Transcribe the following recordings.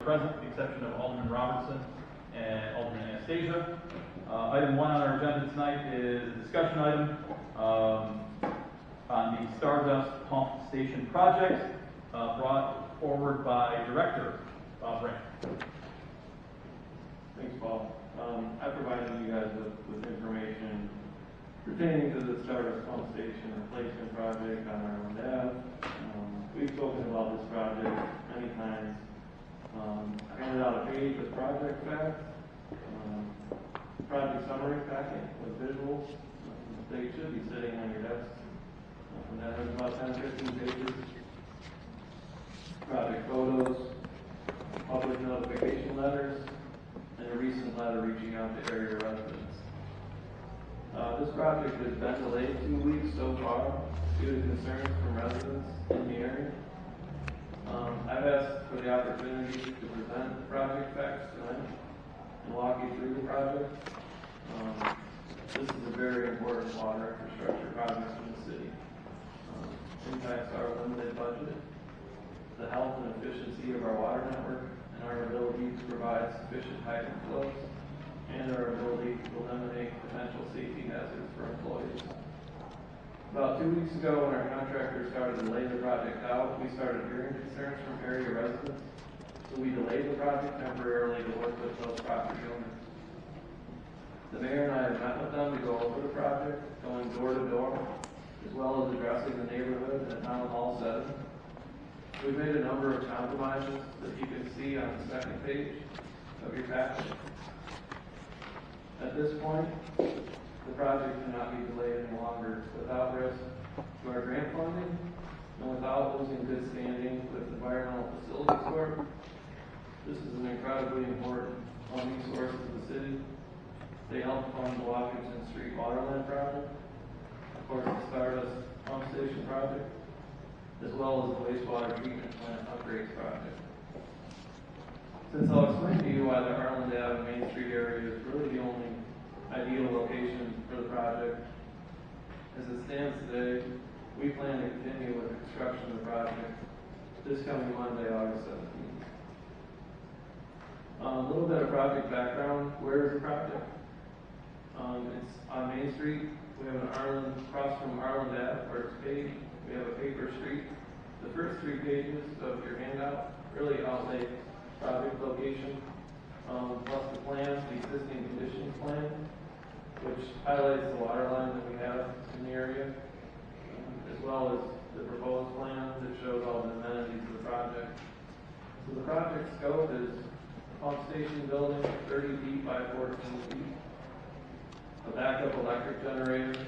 present, with the exception of Alderman Robertson and Alderman Anastasia. Item 1 on our agenda tonight is a discussion item on the Stardust Pump Station project brought forward by Director Bob Rank. Thanks, Paul. I provided you guys with information pertaining to the Stardust Pump Station replacement project on Ireland Ave. We've spoken about this project many times. I handed out a page with project facts, project summary packet with visuals. They should be sitting on your desk. And that has about 10-15 pages. Project photos, public notification letters, and a recent letter reaching out to area residents. This project has been delayed 2 weeks so far due to concerns from residents in the area. I've asked for the opportunity to present the project facts tonight and walk you through the project. This is a very important water infrastructure project in the city. Impacts our limited budget, the health and efficiency of our water network, and our ability to provide sufficient hydrant flows, and our ability to eliminate potential safety hazards for employees. About 2 weeks ago, when our contractor started to lay the project out, we started hearing concerns from area residents, so we delayed the project temporarily to work with those property owners. The mayor and I have met with them to go over the project, going door to door, as well as addressing the neighborhood in a town hall setting. We've made a number of compromises that you can see on the second page of your package. At this point, the project cannot be delayed any longer without risk to our grant funding and without losing good standing with Environmental Facilities Corp. This is an incredibly important funding source for the city. They help fund the Washington Street Waterline project, of course the Stardust Pump Station project, as well as the wastewater treatment plant upgrades project. Since I'll explain to you why the Ireland Ave and Main Street area is really the only ideal location for the project, as it stands today, we plan to continue with the construction of the project this coming Monday, August 17th. A little bit of project background. Where is the project? It's on Main Street. We have across from Ireland Ave, first page. We have a paper street. The first 3 pages of your handout really outlay project location, plus the plans, the existing conditions plan, which highlights the water line that we have in the area, as well as the proposed plan that shows all the amenities of the project. So the project scope is a pump station building 30 feet by 14 feet, a backup electric generator,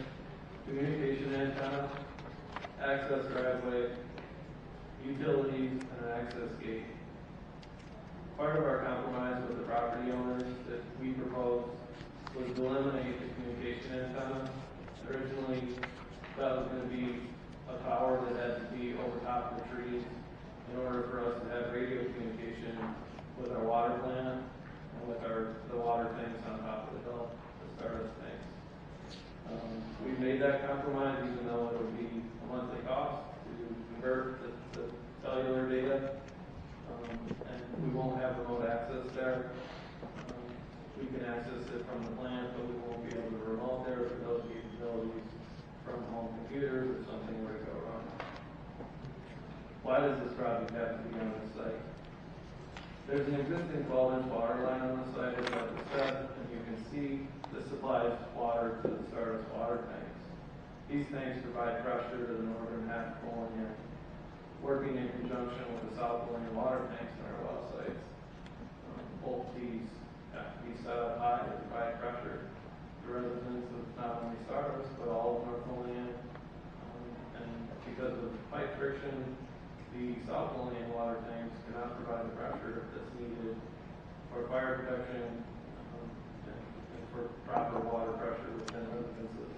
communication antenna, access driveway, utilities, and an access gate. Part of our compromise with the property owners that we proposed was to eliminate the communication antenna. Originally, that was going to be a tower that had to be over top of the trees in order for us to have radio communication with our water plant and with the water tanks on top of the hill, the Stardust tanks. We made that compromise even though it would be a monthly cost to convert the cellular data, and we won't have remote access there. We can access it from the plant, but we won't be able to remote there for those capabilities from home computers if something were to go wrong. Why does this project have to be on this site? There's an existing 12-inch water line on the site, as I said, and you can see this supplies water to the Stardust water tanks. These tanks provide pressure to the northern half of Bologna, working in conjunction with the South Bologna water tanks in our well sites. Both these have to be set up high to provide pressure to residents of not only Stardust, but all of North Bologna. And because of pipe friction, the South Bologna water tanks cannot provide the pressure that's needed for fire protection and for proper water pressure within residences.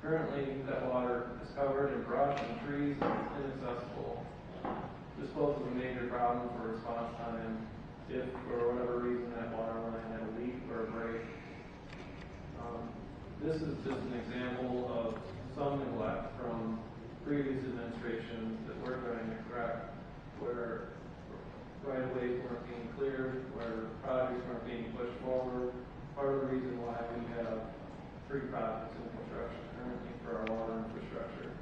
Currently, that water is covered in brush and trees and it's inaccessible. This poses a major problem for response time if, for whatever reason, that water line had a leak or a break. This is just an example of some neglect from previous administrations that we're trying to correct, where right-of-ways weren't being cleared, where projects weren't being pushed forward. Part of the reason why we have 3 projects in construction currently for our water infrastructure.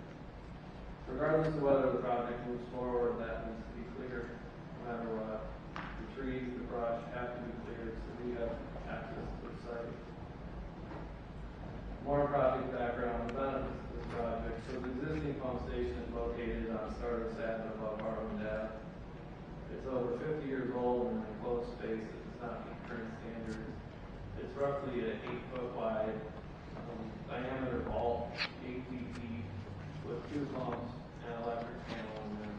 Regardless of whether the project moves forward, that needs to be cleared no matter what. The trees, the brush have to be cleared so we have access to the site. More project background, the benefits of this project. So the existing pump station is located on Stardust Avenue above Arlen Ave. It's over 50 years old and in a closed space that does not meet current standards. It's roughly an 8-foot wide diameter vault, 8 feet deep, with 2 pumps and an electric panel in there.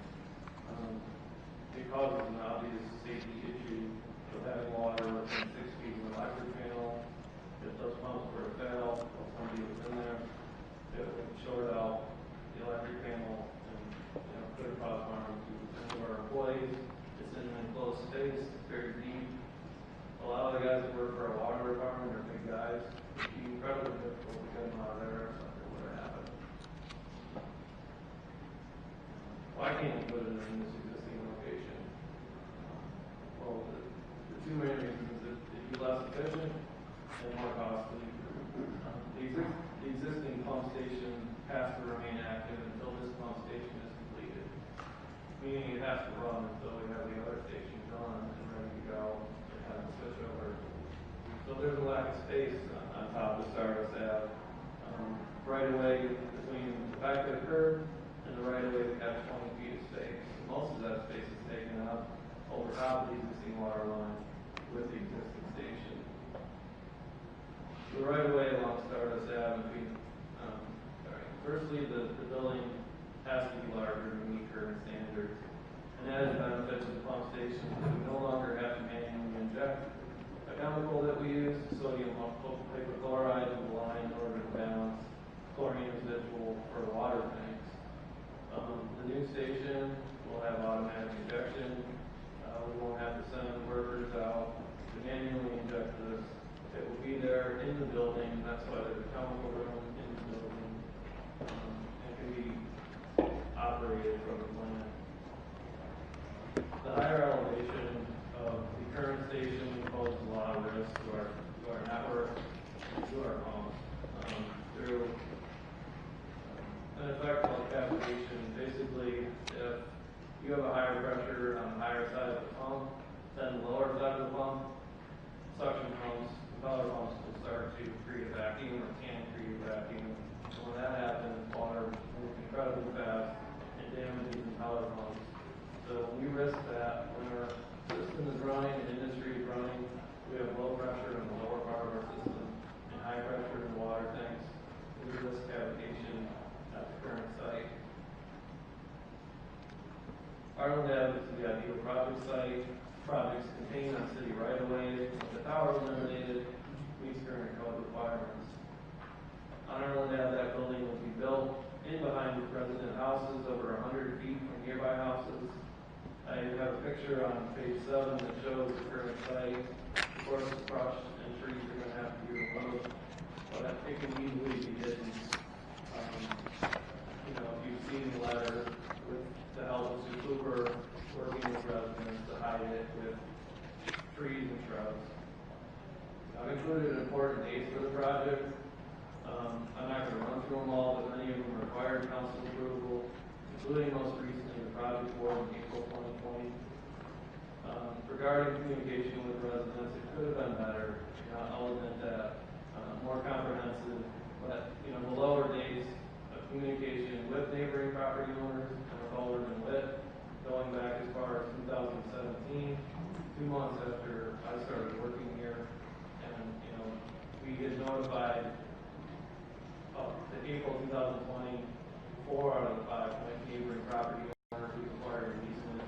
It causes an obvious safety issue with having water within 6 feet of an electric panel. If those pumps were to fail, or somebody was in there, it would short out the electric panel and could cause harm to some of our employees. It's in an enclosed space, it's very deep. A lot of the guys that work for our water department are big guys. It'd be incredibly difficult to get them out of there if something were to happen. Why can't we put it in this existing location? Well, the 2 main reasons is that it'd be less efficient and more costly. The existing pump station has to remain active until this pump station is completed, meaning it has to run until we have the other station done and ready to go and have to switch over. So there's a lack of space on top of Stardust Ave. Right away between the back of the curb and the right of way to have 20 feet of space. Most of that space is taken up over top of the existing water line with the existing station. The right of way along Stardust Ave, firstly, the building has to be larger to meet current standards. An added benefit to the pump station is we no longer have to manually inject a chemical that we use, sodium hypochlorite, in the line in order to balance chlorine residual for the water tanks. The new station will have automatic injection. We won't have to send workers out to manually inject this. It will be there in the building. That's why there's a chemical room in the building. It can be operated from the plant. The higher elevation of the current station poses a lot of risk to our network and to our pumps. Through an effect called cavitation, basically, if you have a higher pressure on the higher side of the pump than the lower side of the pump, suction pumps, propeller pumps will start to create a vacuum or can create a vacuum. And when that happens, water moves incredibly fast and damages the propeller pumps. So we risk that when our system is running and industry is running, we have low pressure in the lower part of our system and high pressure in the water tanks. We risk cavitation at the current site. Arlen Ave is the ideal project site. Projects contained on city right-of-way. The tower eliminated meets current code requirements. On Arlen Ave, that building will be built in behind resident houses over 100 feet from nearby houses. I have a picture on page 7 that shows the current site. Of course, the brush and trees are going to have to be removed, but it can easily be hidden. If you've seen the letter with the help of Sue Cooper working with residents to hide it with trees and shrubs. I've included important dates for the project. I'm not going to run through them all, but many of them required council approval, including most recently the project board in April 2020. Regarding communication with residents, it could have been better. I'll admit that. More comprehensive, but the lower dates of communication with neighboring property owners and with Alderman Witt, going back as far as 2017, 2 months after I started working here, and we get notified of the April 2020, 4 out of the 5 neighboring property owners who acquired an easement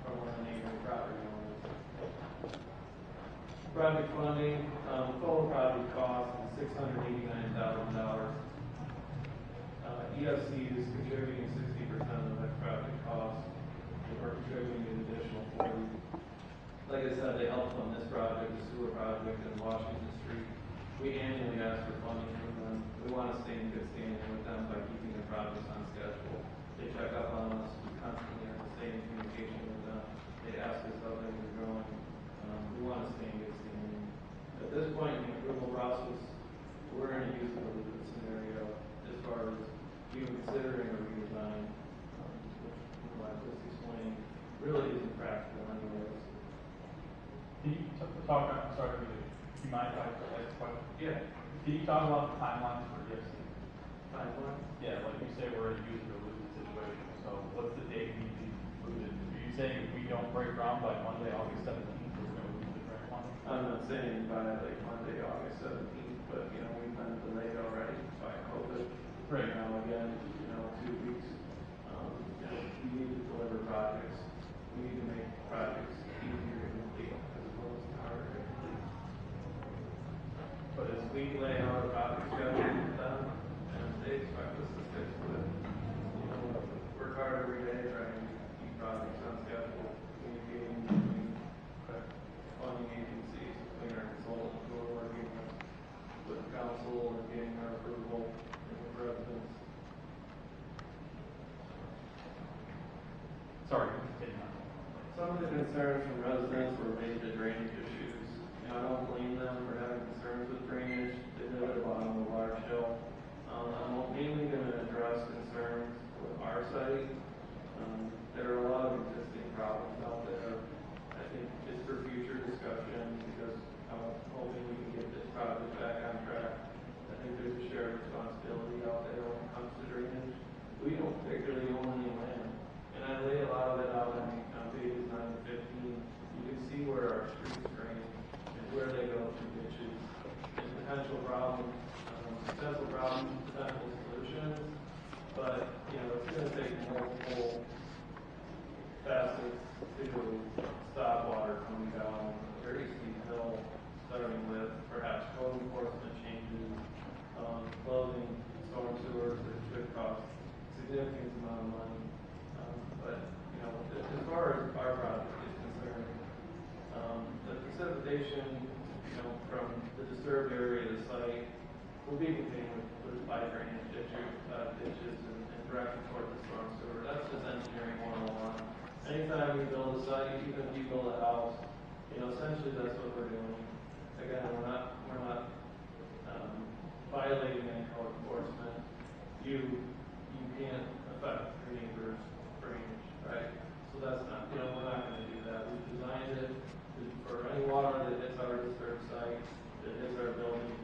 from one of the neighboring property owners. Project funding, total project cost is $689,000. EFC is contributing 60% of that project cost, and we're contributing an additional 40%. Like I said, they help fund this project, the sewer project in Washington Street. We annually ask for funding from them. We want to stay in good standing with them by keeping the projects on schedule. They check up on us. We constantly have to stay in communication with them. they ask us how things are going. We want to stay in good standing. At this point in the approval process, we're in a use it or lose it scenario as far as even considering a redesign, which I just explained really isn't practical anyways. Can you talk, I'm sorry, do you mind if I ask a question? Yeah. Can you talk about the timelines for EFC? Timeline? Yeah, like you say, we're in a use it or lose it situation. So what's the date we need to be included? Are you saying if we don't break ground by Monday, August 17th, we're going to lose the grant money? I'm not saying by like Monday, August 17th, but we've been delayed already by COVID. Right. Now again, 2 weeks. We need to deliver projects. We need to make projects easier to complete as opposed to harder to complete. But as we lay out a project schedule with them, and they expect us to stick to it, work hard every day trying to keep projects on schedule, communicating between funding agencies, between our consultants who are working with council and getting our approval and with residents. Sorry, continue on. Some of the concerns from residents were related to drainage issues. I don't blame them for having concerns with drainage. They live at the bottom of a large hill. I'm mainly going to address concerns with our site. There are a lot of existing problems out there. I think it's for future discussion because I'm hoping we can get this project back on track. I think there's a shared responsibility out there when it comes to drainage. We don't particularly own any land. And I lay a lot of it out on pages 9 to 15. You can see where our streets drain and where they go through ditches and potential problems, potential problems, potential solutions. But, it's going to take multiple facets to stop water coming down a very steep hill, starting with perhaps code enforcement changes, closing storm sewers that should cost significant amount of money. But as far as our project is concerned, the precipitation, from the disturbed area of the site will be contained with by drainage ditches and directed toward the storm sewer. That's just engineering 101. Anytime you build a site, even if you build a house, essentially that's what we're doing. Again, we're not violating any code enforcement. You can't affect 3 acres drainage, right? So that's not, we're not going to do that. We've designed it for any water that hits our disturbed site, that hits our building,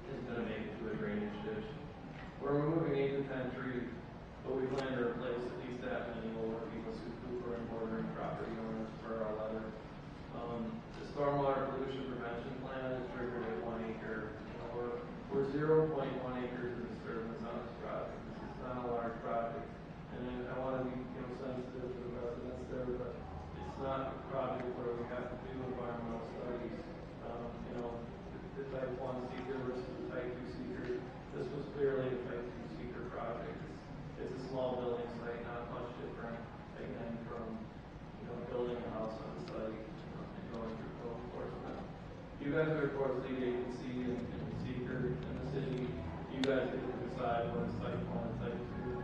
is going to make it to a drainage ditch. We're removing 8 to 10 trees, but we plan to replace at least that many older people who are bordering property owners for our letter. The stormwater pollution prevention plan is triggered at 1 acre. We're 0.1 acres of disturbance on this project. This is not a large project. And then I want to be sensitive to the residents there, but it's not a project where we have to do environmental studies. The type 1 seeker versus the type 2 seeker. This was clearly a type 2 seeker project. It's a small building site, not much different, again, from building a house on the site and going through code enforcement. You guys are, of course, lead agency and seeker in the city. You guys get to decide what is type 1 and type 2.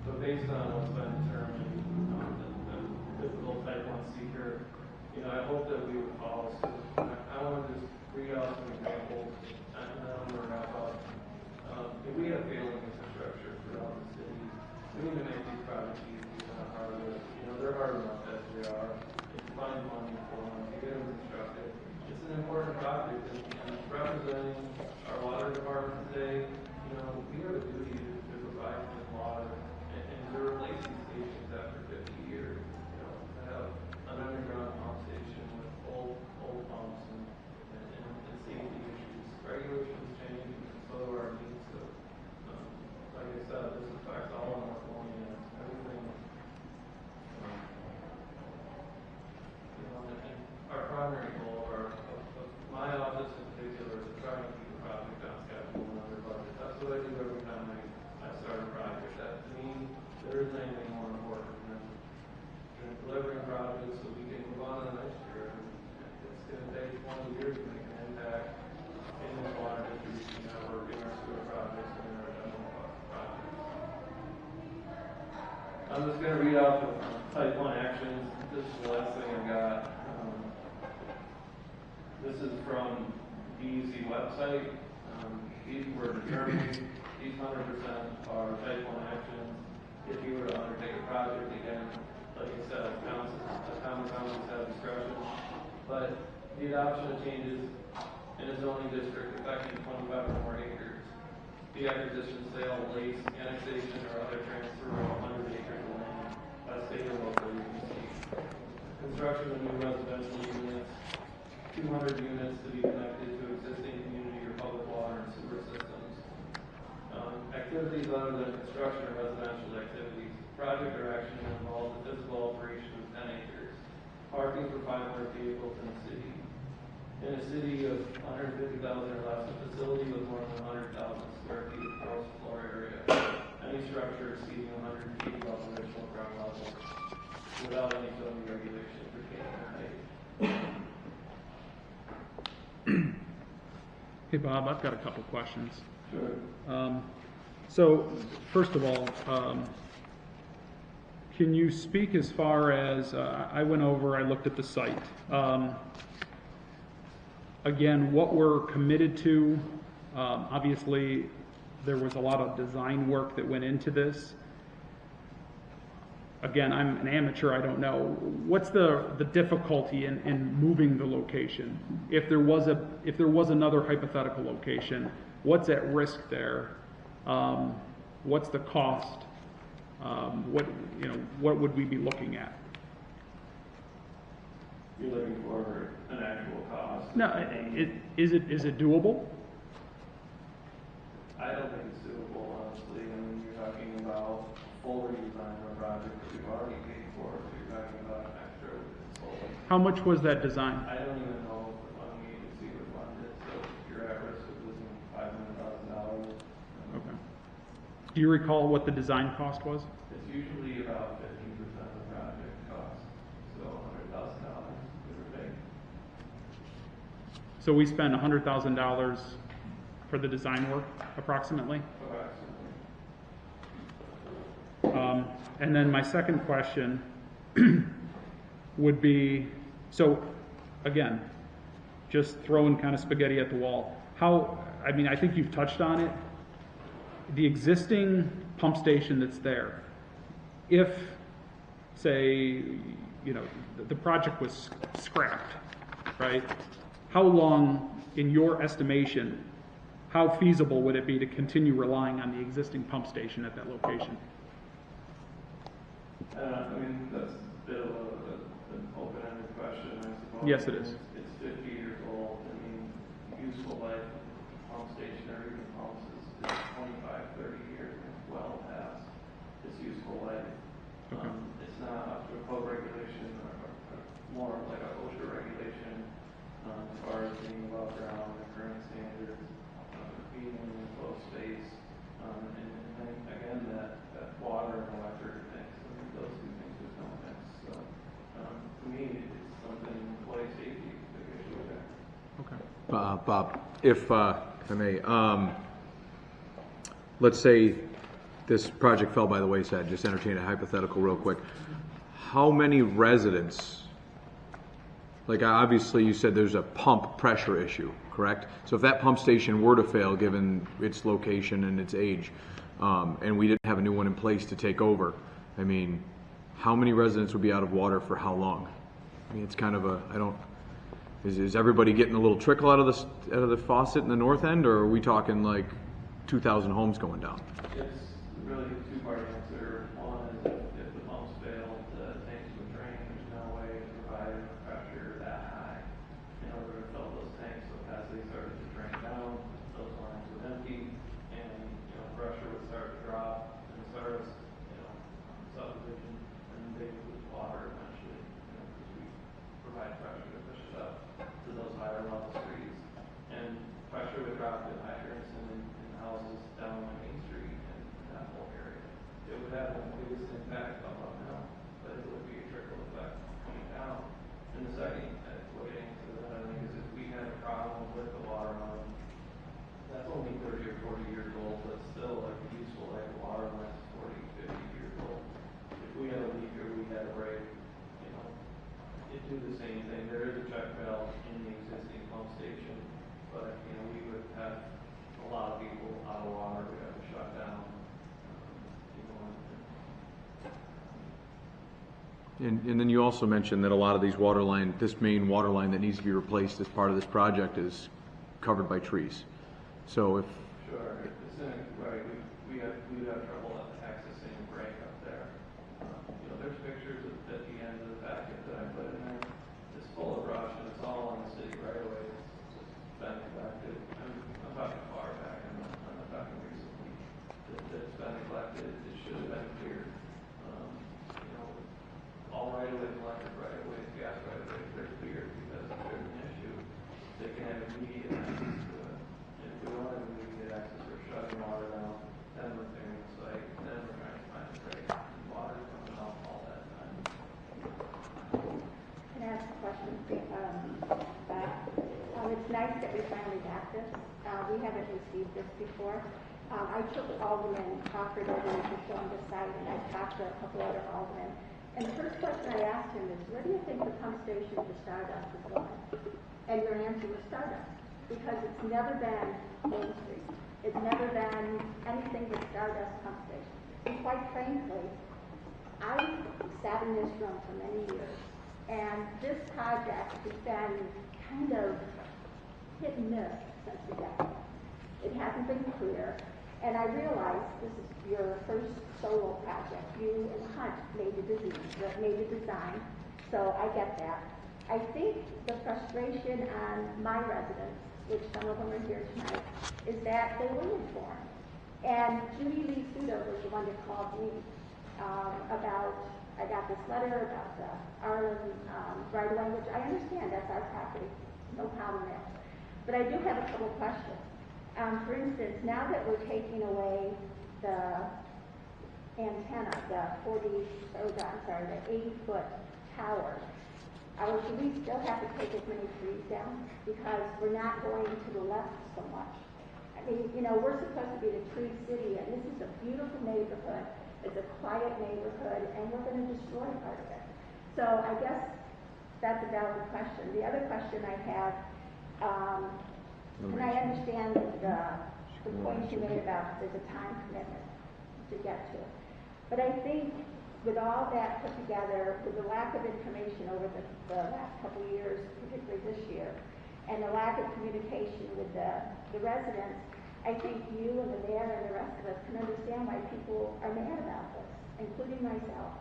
But based on what's been determined, the typical type 1 seeker, I hope that we would follow suit. I want to just read out some examples, and then I'm going to wrap up. If we have failing infrastructure throughout the city, we need to make these projects easy, not harder. They're hard enough as they are. If you find money for them, you get them constructed. It's an important project, and representing our water department today, we have a duty to provide clean water and to replace these stations after 50 years. To have an underground pump station with old pumps and safety issues. Regulations change, and so do our needs. So, like I said, this affects all of North Carolina, everything. And our primary goal of my office in particular is trying to keep the project on schedule and under budget. That's what I do every time I start a project. That to me, there isn't anything more important than delivering projects so we can move on to the next year. It's going to take 20 years to make an impact in this water distribution network, in our sewer projects, and in our general projects. I'm just going to read out the type 1 actions. This is the last thing I is from DEC website. These were determined, these 100% are type 1 actions. If you were to undertake a project, again, like I said, town councils have discretion. But the adoption of changes in a zoning district affecting 25 or more acres, the acquisition, sale, lease, annexation, or other transfer of 100 acres of land by state or local agency. Construction of new residential units, 200 units to be connected to existing community or public water and sewer systems. Activities other than construction or residential activities. Project or action that involves the physical operation of 10 acres. Parking for 500 vehicles in a city. In a city of 150,000 or less, a facility with more than 100,000 square feet of gross floor area. Any structure exceeding 100 feet above the original ground level without any zoning regulation pertaining to height. Hey Bob, I've got a couple questions. Sure. So first of all, can you speak as far as, I went over, I looked at the site. Again, what we're committed to, obviously there was a lot of design work that went into this. Again, I'm an amateur, I don't know. What's the difficulty in moving the location? If there was another hypothetical location, what's at risk there? What's the cost? What would we be looking at? You're looking for an actual cost? No, is it doable? I don't think it's doable, honestly. I mean, you're talking about full redesign of a project that we've already paid for, so you're talking about an extra solar. How much was that design? I don't even know if the funding agency would fund it, so you're at risk of losing $500,000. Okay. Do you recall what the design cost was? It's usually about 15% of the project cost, so $100,000, give or take. So we spent $100,000 for the design work, approximately? And then my second question would be, so again, just throwing kind of spaghetti at the wall. I think you've touched on it. The existing pump station that's there, if, say, the project was scrapped, right? How long, in your estimation, how feasible would it be to continue relying on the existing pump station at that location? I mean, that's a bit of an open-ended question, I suppose. Yes, it is. It's 50 years old. I mean, useful life of pump station or even pumps is 25, 30 years. It's well past its useful life. Okay. It's not up to a code regulation or more like a OSHA regulation as far as being above ground, the current standards, being in an enclosed space, and then again that water and electric mix. Those two things just don't mix. So to me, it's something employee safety is a big issue there. Okay. Bob, if I may, let's say this project fell by the wayside, just entertain a hypothetical real quick. How many residents, like obviously you said there's a pump pressure issue, correct? So if that pump station were to fail, given its location and its age, and we didn't have a new one in place to take over, I mean, how many residents would be out of water for how long? I mean, it's kind of is everybody getting a little trickle out of the faucet in the north end, or are we talking like 2,000 homes going down? It's really a two-part answer. One is if the pumps fail, the tanks would drain. There's no way to provide pressure that high in order to fill those tanks. So as they started to drain down, those lines would empty, and pressure would start to drop, and as far as subdivision, and they would lose water eventually, because we provide pressure to push it up to those higher level streets, and pressure would drop in hydrants and in houses down on Main Street and that whole area. It would have the biggest impact up now, but it would be a trickle effect coming down. And the second way to answer that, I think, is if we had a problem with the water line, that's only 30 or 40 years old, but still like a useful life of water line is 40, 50 years old. If we had a leak or we had a break, it'd do the same thing. There is a check valve in the existing pump lot of people out of water, we have to shut down. And then you also mentioned that a lot of these this main water line that needs to be replaced as part of this project is covered by trees. So if Sure, it's right, we have trouble accessing the break up there. There's pictures at the end of the packet that I put in there. It's full of brush and it's all on the city right away. It's just been neglected. I'm talking far back, I'm not talking recently. It's been neglected, it should have been cleared. All right away, electric right away, gas right away, they're cleared because if there's an issue, they can have immediate access to it. And if we don't have immediate access, we're shutting water down, then we're clearing the site, then we're trying to find a break, and water coming off all that time. Can I ask a question? It's nice that we finally got this. We haven't received this before. I took Alderman Crawford over to show him the site, and I talked to a couple other aldermen. And the first question I asked him is, where do you think the pump station for Stardust is going? And your answer was Stardust, because it's never been Main Street. It's never been anything but Stardust pump station. And quite frankly, I sat in this room for many years, and this project has been kind of hit and miss since the get-go. It hasn't been clear. And I realize this is your first solo project. You and Hunt made the design, so I get that. I think the frustration on my residents, which some of them are here tonight, is that they were informed. And Judy Lee Sudo was the one that called me I got this letter about the Arlen right away, which I understand, that's our property, no problem there. But I do have a couple questions. For instance, now that we're taking away the antenna, the 80-foot tower, should we still have to take as many trees down? Because we're not going to the left so much. I mean, we're supposed to be the tree city, and this is a beautiful neighborhood. It's a quiet neighborhood, and we're going to destroy part of it. So I guess that's a valid question. The other question I have, and I understand the point you made about there's a time commitment to get to. But I think with all that put together, with the lack of information over the last couple of years, particularly this year, and the lack of communication with the residents, I think you and the mayor and the rest of us can understand why people are mad about this, including myself.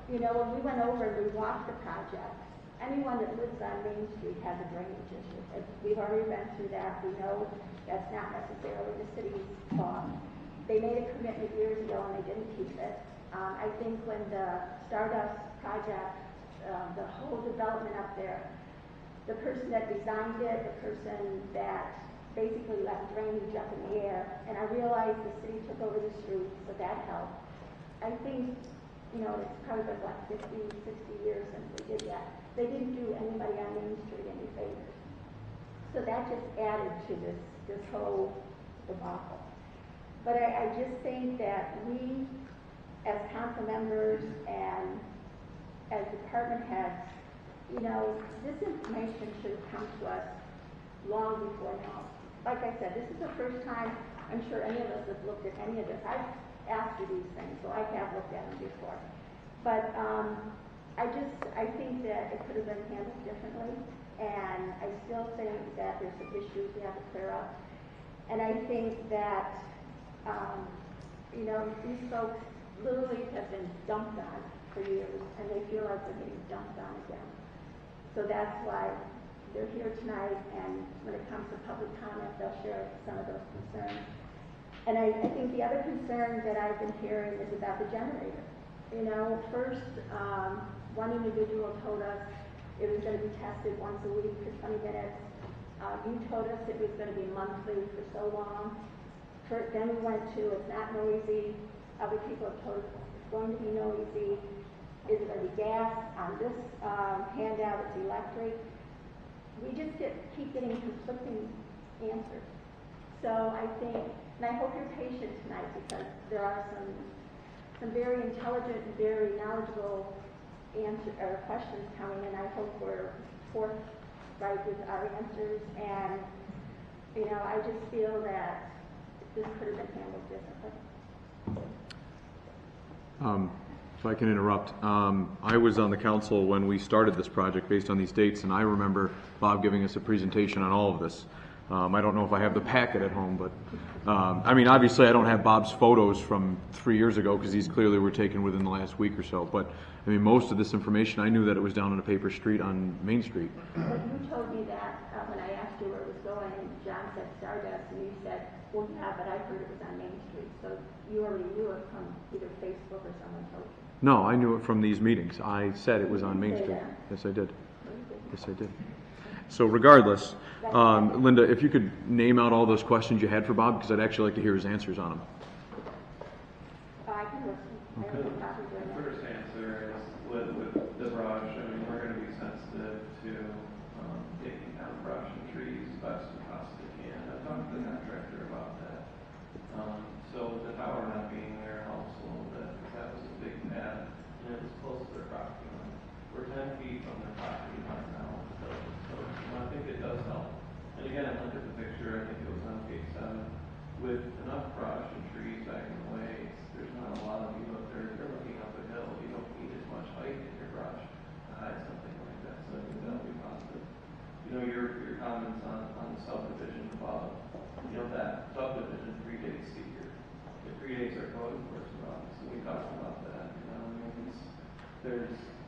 When we went over and we walked the project, anyone that lives on Main Street has a drainage issue. We've already been through that. We know that's not necessarily the city's fault. They made a commitment years ago and they didn't keep it. I think when the Stardust project, the whole development up there, the person that designed it, the person that basically left drainage up in the air, and I realized the city took over the streets, so that helped. I think, it's probably been 50, 60 years since they did that. They didn't do anybody on Main Street any favors. So that just added to this whole debacle. But I just think that we, as council members and as department heads, this information should have come to us long before now. Like I said, this is the first time I'm sure any of us have looked at any of this. I've asked you these things, so I have looked at them before. But I think that it could have been handled differently, and I still think that there's some issues we have to clear up. And I think that, these folks literally have been dumped on for years, and they feel like they're getting dumped on again. So that's why they're here tonight, and when it comes to public comment, they'll share some of those concerns. And I think the other concern that I've been hearing is about the generator. First, one individual told us it was going to be tested once a week for 20 minutes. You told us it was going to be monthly for so long. Then we went to, it's not noisy. Other people have told us it's going to be noisy. Is it going to be gas? On this handout, it's electric. We just keep getting conflicting answers. So I think, and I hope you're patient tonight, because there are some very intelligent and very knowledgeable questions coming, and I hope we're forthright with our answers. And I think the other concern that I've been hearing is about the generator. First, one individual told us it was going to be tested once a week for 20 minutes. You told us it was going to be monthly for so long. Then we went to, it's not noisy. Other people have told us it's going to be gas. On this handout, it's electric. We just keep getting conflicting answers. So I think, and I hope you're patient tonight, because there are some very intelligent and very knowledgeable You know, I just feel that this could have been handled differently. If I can interrupt, I was on the council when we started this project based on these dates, and I remember Bob giving us a presentation on all of this. I don't know if I have the packet at home, but I mean, obviously I don't have Bob's photos from 3 years ago because these clearly were taken within the last week or so. But I mean, most of this information, I knew that it was down on a paper street on Main Street. Well, you told me that when I asked you where it was going, and John said Stardust, and you said, well, yeah, but I heard it was on Main Street. So you already knew it from either Facebook or someone told you. No, I knew it from these meetings. I said it was on Main Say Street. that. Yes, I did. Yes, I did. So regardless, Linda, if you could name out all those questions you had for Bob, because I'd actually like to hear his answers on them. I can listen. I have no problem doing The that. first answer is with the brush. I mean, we're going to be sensitive to taking down brush and trees as best we possibly can. I've talked to the contractor about that. So the tower not being there helps a little bit because that was a big pad and it was close to their property line. We're 10 feet from their property line now. So I think it does help. And again, I looked at the picture. I think it was on page 7 with enough brush and trees back in the way. There's not a lot of view up there. If you're looking up a hill, you don't need as much height in your brush to hide something like that. So I think that'll be positive. You know, your comments on the subdivision above, you know, that subdivision predates Seeker. It predates our code enforcement office, and we talked about that. You know, I mean,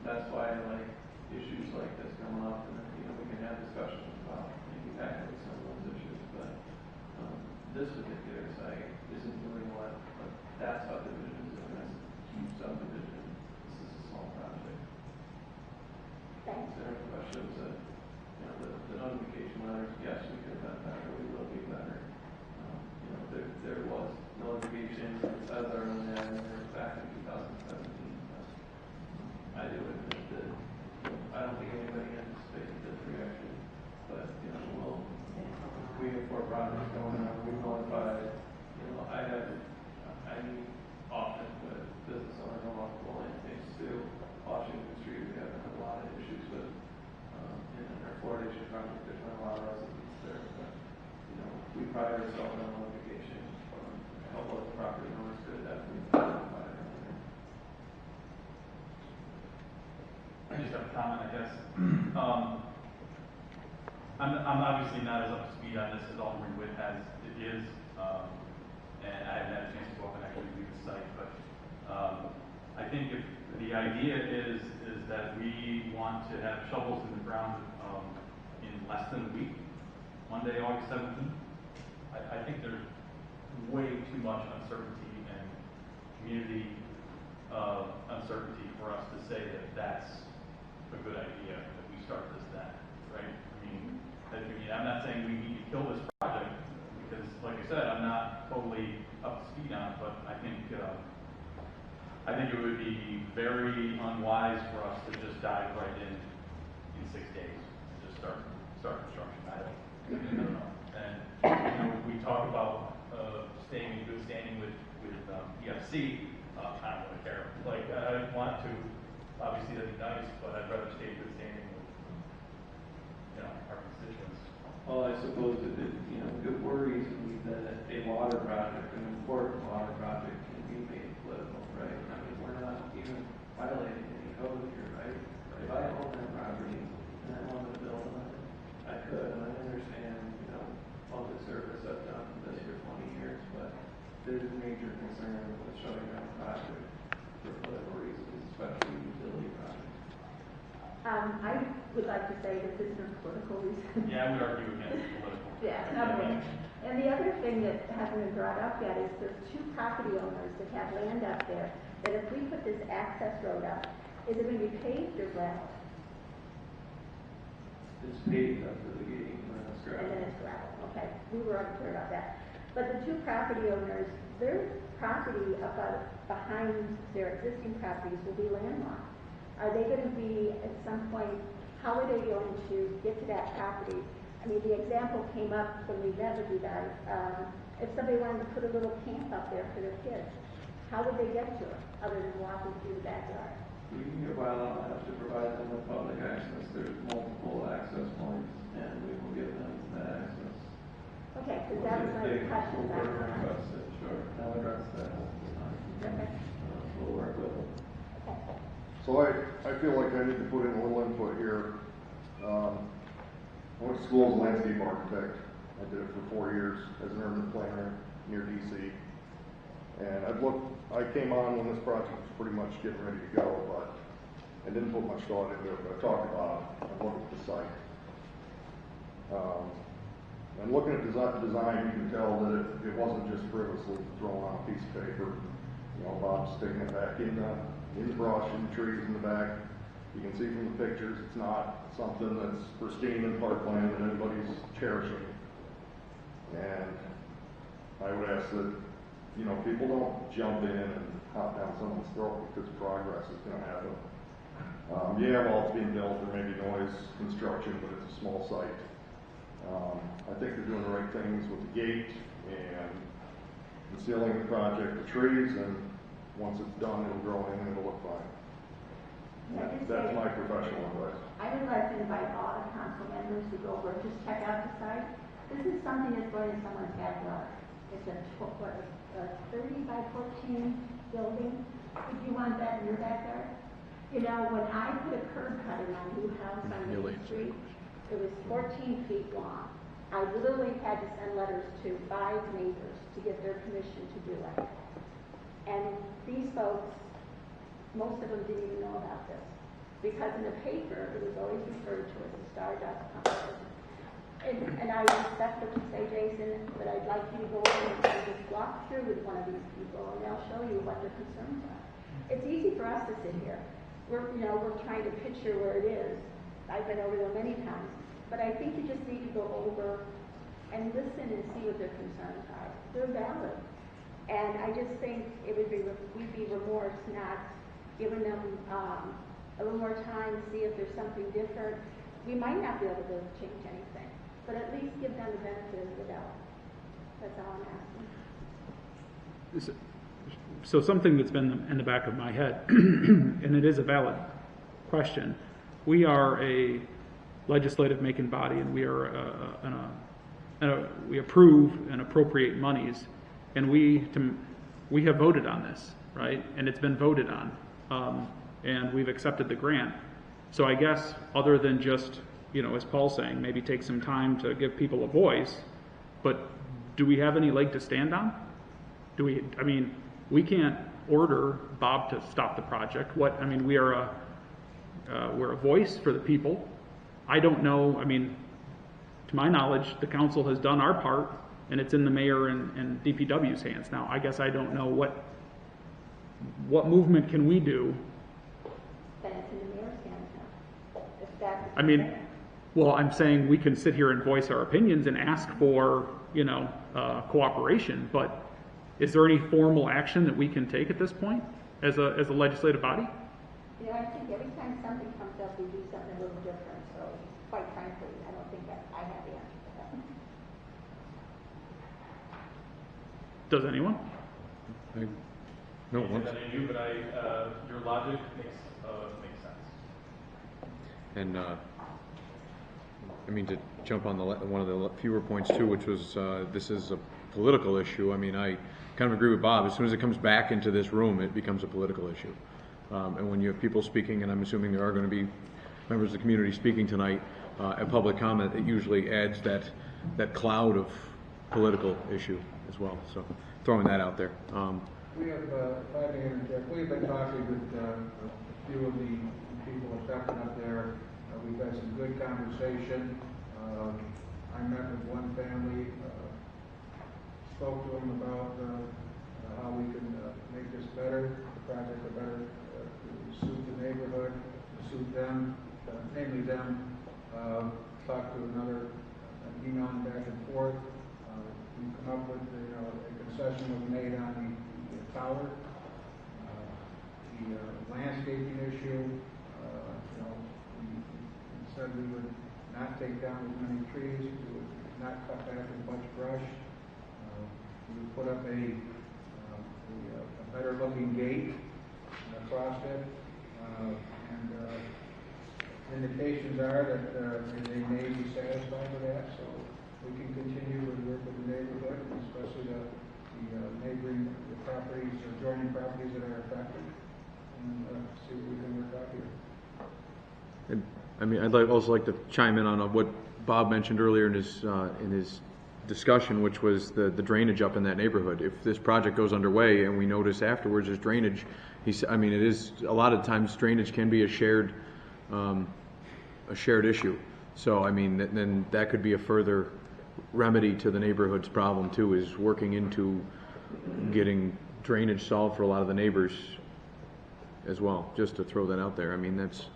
that's why I like issues like this come up, and you know, we can have discussions about maybe tackling some of those issues. But this particular site isn't doing what that subdivision is doing. That's a huge subdivision. This is a small project. Thanks. Is there any questions? You know, the notification letters, yes, we could have done better. We will be better. You know, there was notification as our own ad back in 2017. I do admit that I don't think anybody anticipated this reaction, but you know, we have 4 projects going on. We notified. You know, I meet often with business owners on multiple things too. Washington Street, we have a lot of issues with. In our fluoridation project, there's not a lot of residents there, but you know, we pride ourselves on notification. Help us property owners could definitely notify earlier. I just have a comment, I guess. I'm obviously not as up to speed on this as Alderman Witt has it is, and I haven't had a chance to go up and actually view the site. But I think if the idea is that we want to have shovels in the ground in less than a week, Monday, August 17th, I think there's way too much uncertainty and community uncertainty for us to say that that's a good idea that we start this then, right? I mean, I'm not saying we need to kill this project because, like I said, I'm not totally up to speed on it, but I think it would be very unwise for us to just dive right in 6 days and just start construction. I don't know. And you know, we talk about staying in good standing with EFC. I don't really care. Like I want to, obviously that'd be nice, but I'd rather stay in good standing with our constituents. Well, I suppose that it worries me that a water project, an important water project, can be made political, right? I mean, we're not even violating any code here, right? If I own that property and I wanted to build on it, I could, and I understand, public service, I've done this for 20 years, but there's a major concern with shutting down a project for political reasons, especially utility projects. I would like to say this isn't a political reason. Yeah, I would argue against political. Yeah, okay. And the other thing that hasn't been brought up yet is there's 2 property owners that have land up there that if we put this access road up, is it going to be paved or gravel? It's paved up to the gate and then it's gravel. And then it's gravel, okay. We were unclear about that. But the 2 property owners, their property behind their existing properties will be landlocked. Are they going to be, at some point, how are they going to get to that property? I mean, the example came up when we met with you guys. If somebody wanted to put a little camp up there for their kids, how would they get to it, other than walking through the backyard? We can get bylaw have to provide them with public access. There's multiple access points, and we will give them that access. further questions on We'll that. address it, sure, I'll address that. Okay. We'll work with them. Okay. So I feel like I need to put in a little input here. I went to school as a landscape architect. I did it for 4 years as an urban planner near DC. And I came on when this project was pretty much getting ready to go, but I didn't put much thought into it, but I talked about it. I looked at the site. And looking at design, you can tell that it wasn't just frivolously thrown on a piece of paper. You know, Bob's sticking it back in the brush and trees in the back. You can see from the pictures, it's not something that's pristine and parkland that anybody's cherishing. And I would ask that, you know, people don't jump in and hop down someone's throat because progress is going to happen. Yeah, while it's being built, there may be noise, construction, but it's a small site. I think they're doing the right things with the gate and concealing the project with trees, and once it's done, it'll grow in and it'll look fine. That's my professional advice. I would like to invite all the council members to go over, just check out the site. This is something that's going in someone's backyard. It's a 30 by 14 building. Would you want that in your backyard? You know, when I put a curb cut in my new house on Main Street, it was 14 feet long. I literally had to send letters to 5 neighbors to get their permission to do it. And these folks, most of them didn't even know about this. Because in the paper, it was always referred to as a Stardust company. And I respect what you say, Jason, but I'd like you to go over and just walk through with one of these people, and they'll show you what their concerns are. It's easy for us to sit here. We're trying to picture where it is. I've been over there many times. But I think you just need to go over and listen and see what their concerns are. They're valid. And I just think we'd be remorse not giving them a little more time to see if there's something different. We might not be able to change anything, but at least give them the benefit of the doubt. That's all I'm asking. So something that's been in the back of my head, and it is a valid question. We are a legislative making body, and we are we approve and appropriate monies, and we have voted on this, right? And it's been voted on, and we've accepted the grant. So I guess other than just, as Paul's saying, maybe take some time to give people a voice, but do we have any leg to stand on? We can't order Bob to stop the project. We're a voice for the people. I don't know, to my knowledge, the council has done our part, and it's in the mayor and DPW's hands now. I guess I don't know what movement can we do. Then it's in the mayor's hands now. If that's Well, I'm saying we can sit here and voice our opinions and ask for, cooperation, but is there any formal action that we can take at this point as a legislative body? I think every time something comes up, we do something a little different. So, quite frankly, I don't think that I have the answer to that. Does anyone? No, Can't say that in you, but your logic makes sense. And to jump on one of the fewer points too, which was this is a political issue. I kind of agree with Bob. As soon as it comes back into this room, it becomes a political issue. And when you have people speaking, and I'm assuming there are going to be members of the community speaking tonight at public comment, it usually adds that cloud of political issue as well. So throwing that out there. We have, if I may interject, we've been talking with a few of the people affected up there. We've had some good conversation. I met with one family, spoke to them about how we can make this better, the project better, to suit the neighborhood, to suit them, namely them. Talked to another, emailing back and forth. We've come up with a concession was made on the tower, the landscaping issue. We said we would not take down as many trees, we would not cut back as much brush. We would put up a better looking gate across it, and indications are that they may be satisfied with that, so we can continue to work with the neighborhood. especially the neighboring properties, adjoining properties that are affected, and see what we can work out here. And, I mean, also like to chime in on what Bob mentioned earlier in his discussion, which was the drainage up in that neighborhood. If this project goes underway and we notice afterwards there's drainage, I mean, it is a lot of times drainage can be a shared issue. So I mean, then that could be a further remedy to the neighborhood's problem too, is working into getting drainage solved for a lot of the neighbors as well. Just to throw that out there. I mean, that's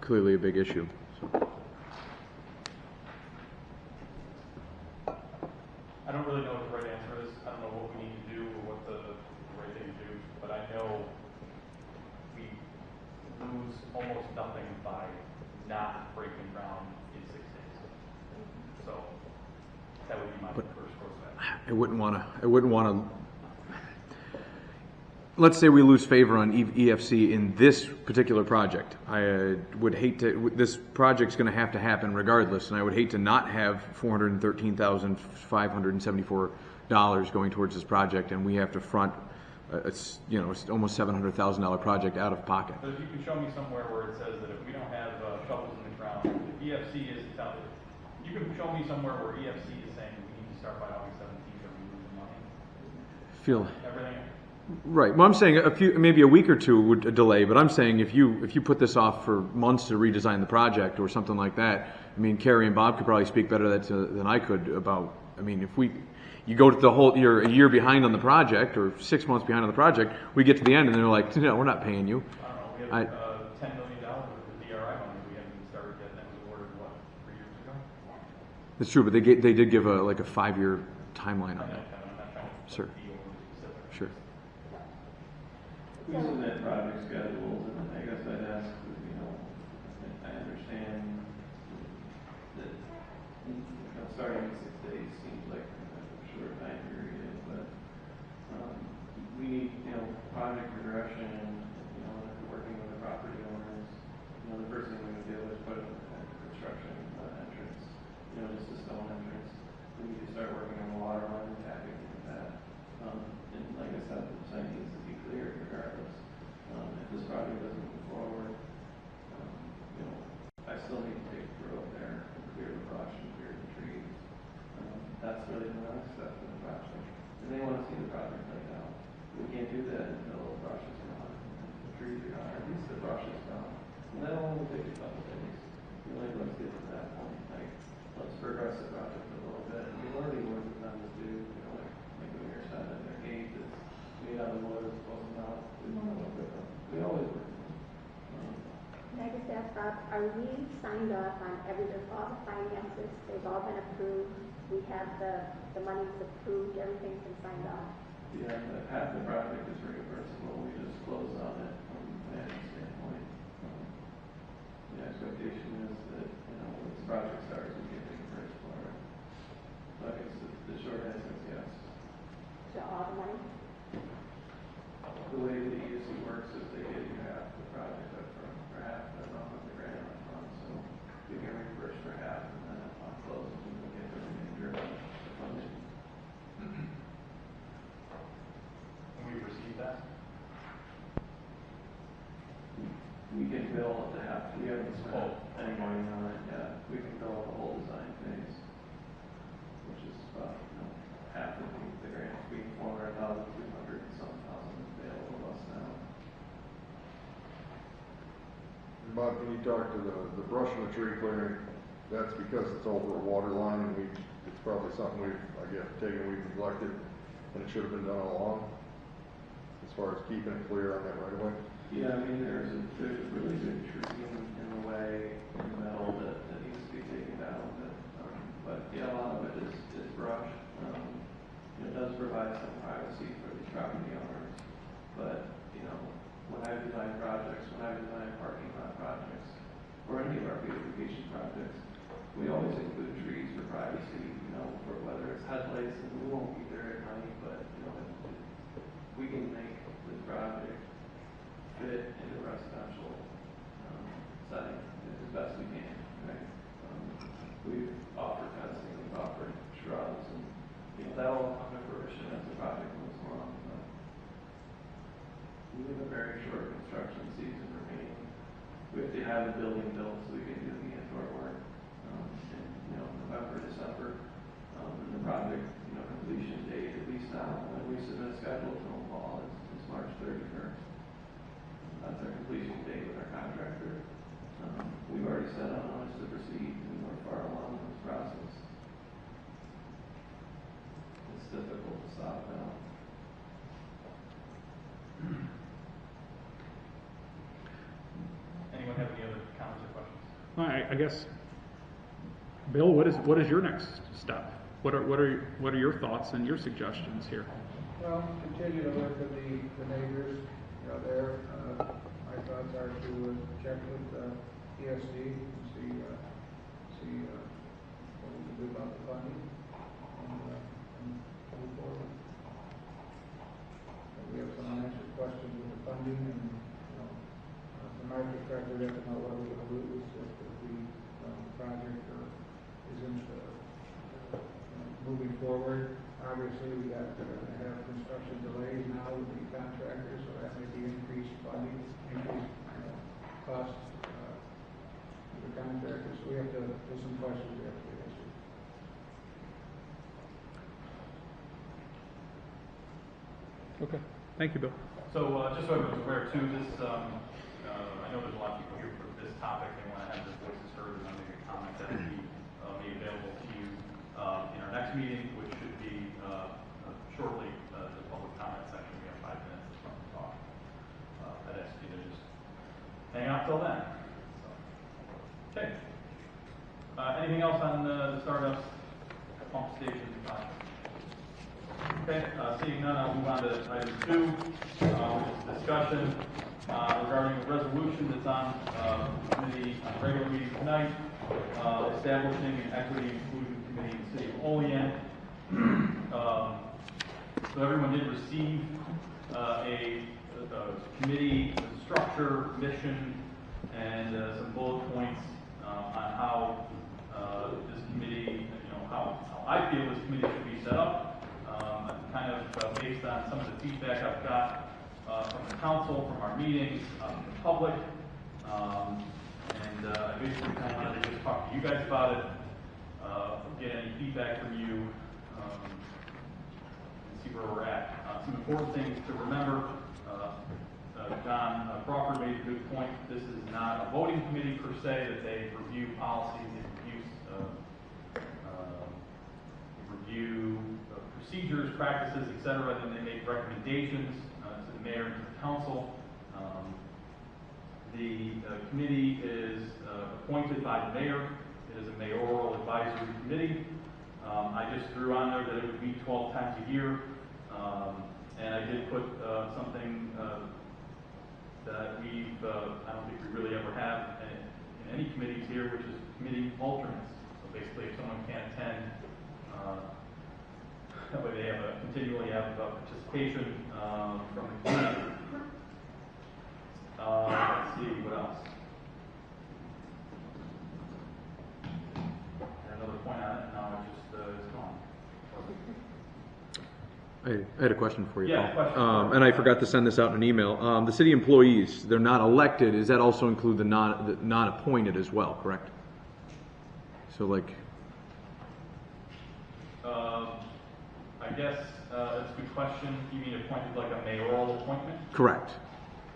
clearly a big issue. So. I don't really know what the right answer is. I don't know what we need to do or what the right thing to do, but I know we lose almost nothing by not breaking ground in 6 days. So that would be my first course of action. I wouldn't want to. Let's say we lose favor on EFC in this particular project. I would hate to. This project's going to happen regardless, and I would hate to not have $413,574 going towards this project, and we have to front. It's almost $700,000 project out of pocket. But if you can show me somewhere where it says that if we don't have shovels in the ground, if EFC is telling, you can show me somewhere where EFC is saying we need to start by August 17th or we lose the money. Everything. Right. Well, I'm saying maybe a week or two would delay, but I'm saying if you put this off for months to redesign the project or something like that, I mean, Carrie and Bob could probably speak better than I could about. I mean, if you go to you're a year behind on the project or 6 months behind on the project, we get to the end and they're like, no, we're not paying you. I don't know. We have $10 million worth of DRI money we haven't even started yet. That was awarded 3 years ago. That's true, but they did give a 5-year timeline on that. I'm not trying to Sure. be overly specific. Sure. We submit project schedules, and I guess I'd ask, I understand that, starting in 6 days seems like a short time period, but, we need, project progression, if we're working with the property owners, the first thing we would do is put in a construction entrance, just a stone entrance. We need to start working on the water line and tapping into that. And like I said, the site needs to be cleared regardless. If this project doesn't move forward, I still need to take the road there and clear the brush and clear the trees. That's really the next step in the project. And they want to see the project laid out. We can't do that until the brush is gone, and the trees are gone, or at least the brush is gone. And that'll only take a couple days. Let's get to that point. Let's progress the project a little bit. And we've already worked with them to do, like the mayor said, that their gate is made out of wood, it's supposed to not. We want to work with them. We always work with them. Can I just ask Bob, are we signed off on all the finances? They've all been approved. We have the money's approved. Everything's been signed off. Yeah, half the project is reimbursable. We just close on it from a planning standpoint. The expectation is that, when this project starts, we get reimbursed for it. So I guess the short answer is yes. So all the money? The way the ESC works is they give you half the project up front, or half the amount of the grant up front. So we get reimbursed for half, and then upon closing, we get the remainder of the funding. Can we receive that? We can bill the half. We haven't spent any money on it yet. We can bill the whole design phase, which is about half of the grant. We 400,200 and some thousand available to us now. Bob, when you talk to the brush and the tree clearing, that's because it's over a water line, and it's probably something we've neglected, and it should have been done all along, as far as keeping it clear on that right away. Yeah, I mean, there's a really good tree in the way, in the middle that needs to be taken down. But yeah, a lot of it is brush. It does provide some privacy for the property owners. But, when I design projects, when I design parking lot projects, or any of our beautification projects, we always include trees for privacy, for whether it's headlights, and we won't be there at night, but, we can make the project fit in the residential setting as best we can, right? We've offered fencing, we've offered shrubs, and that'll come to fruition as the project moves along. But we have a very short construction season remaining. We have to have the building built so we can do the indoor work in November, December. And the project completion date, at least now, when we submit a schedule to them all, is March 31st. That's our completion date with our contractor. We've already set out on us to proceed, and we're far along in this process. It's difficult to stop now. Anyone have any other comments or questions? Well, I guess, Bill, what is your next step? What are your thoughts and your suggestions here? Well, continue to work with the neighbors, there. My thoughts are to check with ESD and see what we can do about the funding and move forward. We have some unanswered questions with the funding, and from my perspective, we have to know what we're going to lose if the project isn't moving forward. Obviously, we got to have construction delays now with the contractors, so that may be increased funding, increased costs to the contractors. So we have to, there's some questions we have to answer. Okay, thank you, Bill. So just so everyone's aware too, this I know there's a lot of people here for this topic. They want to have their voices heard and make a comment that will be made available to you in our next meeting, which should be shortly. The public comment section. We have 5 minutes to talk. I'd ask you to just hang out till then. So, okay. Anything else on the Stardust pump station project? Okay, seeing none, I'll move on to item 2, which is discussion regarding a resolution that's on committee on regular meeting tonight, establishing an equity inclusion committee in the city of Olean. So everyone did receive a committee structure, mission, and some bullet points on how this committee, how I feel this committee should be set up. Kind of based on some of the feedback I've got from the council, from our meetings, from the public, and I basically kind of wanted to just talk to you guys about it, get any feedback from you, and see where we're at. Some important things to remember. John Crawford made a good point. This is not a voting committee per se, that they review policies, they review procedures, practices, etc. Then they make recommendations to the mayor and to the council. The committee is appointed by the mayor. It is a mayoral advisory committee. I just threw on there that it would meet 12 times a year. And I did put something that I don't think we really ever have in any committees here, which is committee alternates. So basically, if someone can't attend, that way they continually have participation from the committee. Let's see, what else? Another point on it, now it just is gone. I had a question for you, Yeah, Paul. And I forgot to send this out in an email. The city employees, they're not elected. Does that also include the non-appointed as well, correct? So like... I guess that's a good question. You mean appointed like a mayoral appointment? Correct.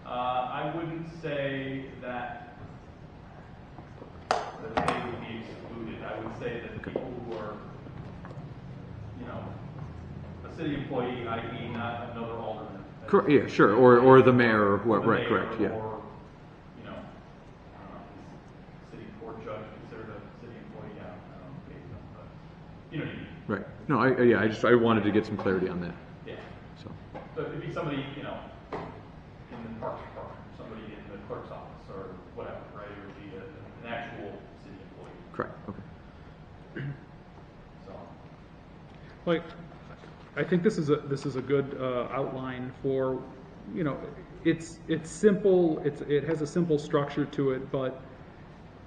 I wouldn't say that they would be excluded. I would say that people who are, a city employee, i.e. not another alderman. Yeah, sure. Or the mayor or whoever. Right, correct, yeah. Or, city court judge considered a city employee. I don't know, but you know what I mean. Right. No, I wanted to get some clarity on that. Yeah. So it could be somebody, in the parks department, somebody in the clerk's office, or whatever, right? It would be an actual city employee. correct. Okay. So. Like, I think this is a good outline for, it's simple. It has a simple structure to it, but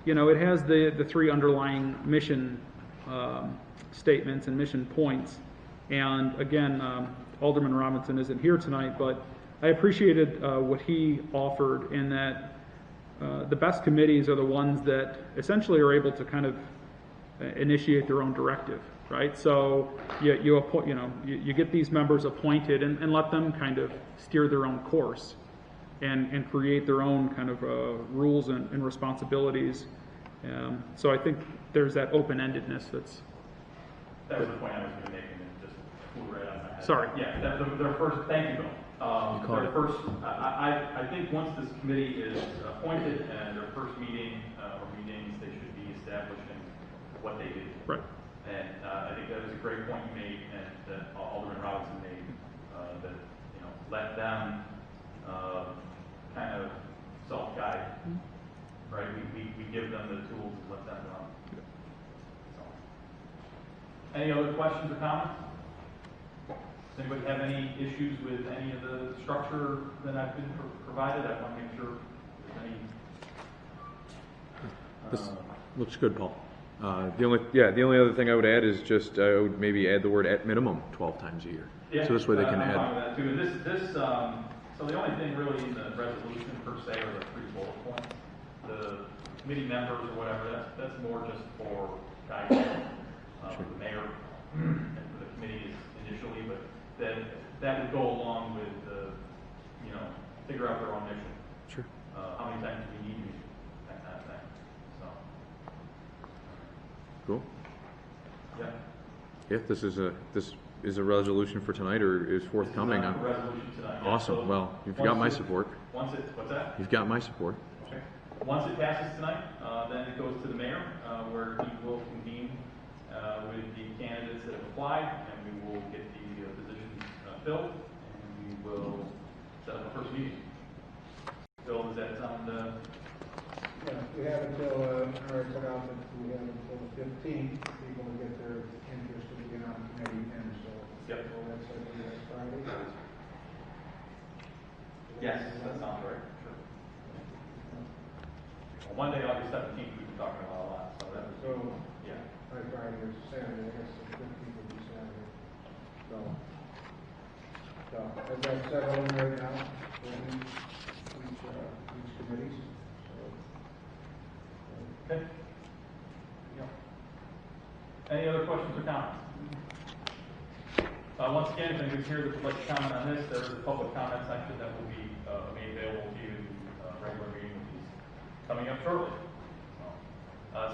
it has the 3 underlying mission statements and mission points, And again, Alderman Robinson isn't here tonight, but I appreciated what he offered in that the best committees are the ones that essentially are able to kind of initiate their own directive, right? So you get these members appointed and let them kind of steer their own course and create their own kind of rules and responsibilities. So I think there's that open-endedness that's. That was the point I was going to make, and it just flew right on my head. Sorry. Yeah, their first, thank you, Bill. Their first, I think once this committee is appointed and their first meeting or meetings, they should be establishing what they do. Right. And I think that was a great point you made, and that Alderman Robinson made, that, let them kind of self-guide, right? We give them the tools and let them run. So. Any other questions or comments? Does anybody have any issues with any of the structure that I've been provided? I want to make sure there's any. This looks good, Paul. The only other thing I would add is just I would maybe add the word at minimum 12 times a year. Yeah, so this way they can I'm add. fine with that too. And so the only thing really in the resolution per se are the 3 bullet points. The committee members or whatever, that's more just for guidance for the mayor and for the committees initially, but then that would go along with the, figure out their own mission. Sure. How many times do we need you? That kind of thing. So. Cool. Yeah. Yeah, this is a resolution for tonight, or is forthcoming. This is not a resolution tonight. Yeah. Awesome. So well, you've got my support. What's that? You've got my support. Okay. Once it passes tonight, then it goes to the mayor, where he will convene with the candidates that have applied, and we will get the positions filled, and we will set up the first meeting. Bill, does that sound? Yeah, we have until, I already put out that we have until the 15th, people to get their interest to get on the committee, and so. Yep. So that's Friday. Yes, that sounds right. Sure. Well, Monday, August 17th, we've been talking about a lot, so that was. So, yeah. Friday or Saturday, I guess the 15th would be Saturday. So I've got several in right now for each committees. Okay. Yeah. Any other questions or comments? Once again, if anybody's here that would like to comment on this, there is a public comment section that will be made available to you in the regular meeting, which is coming up shortly.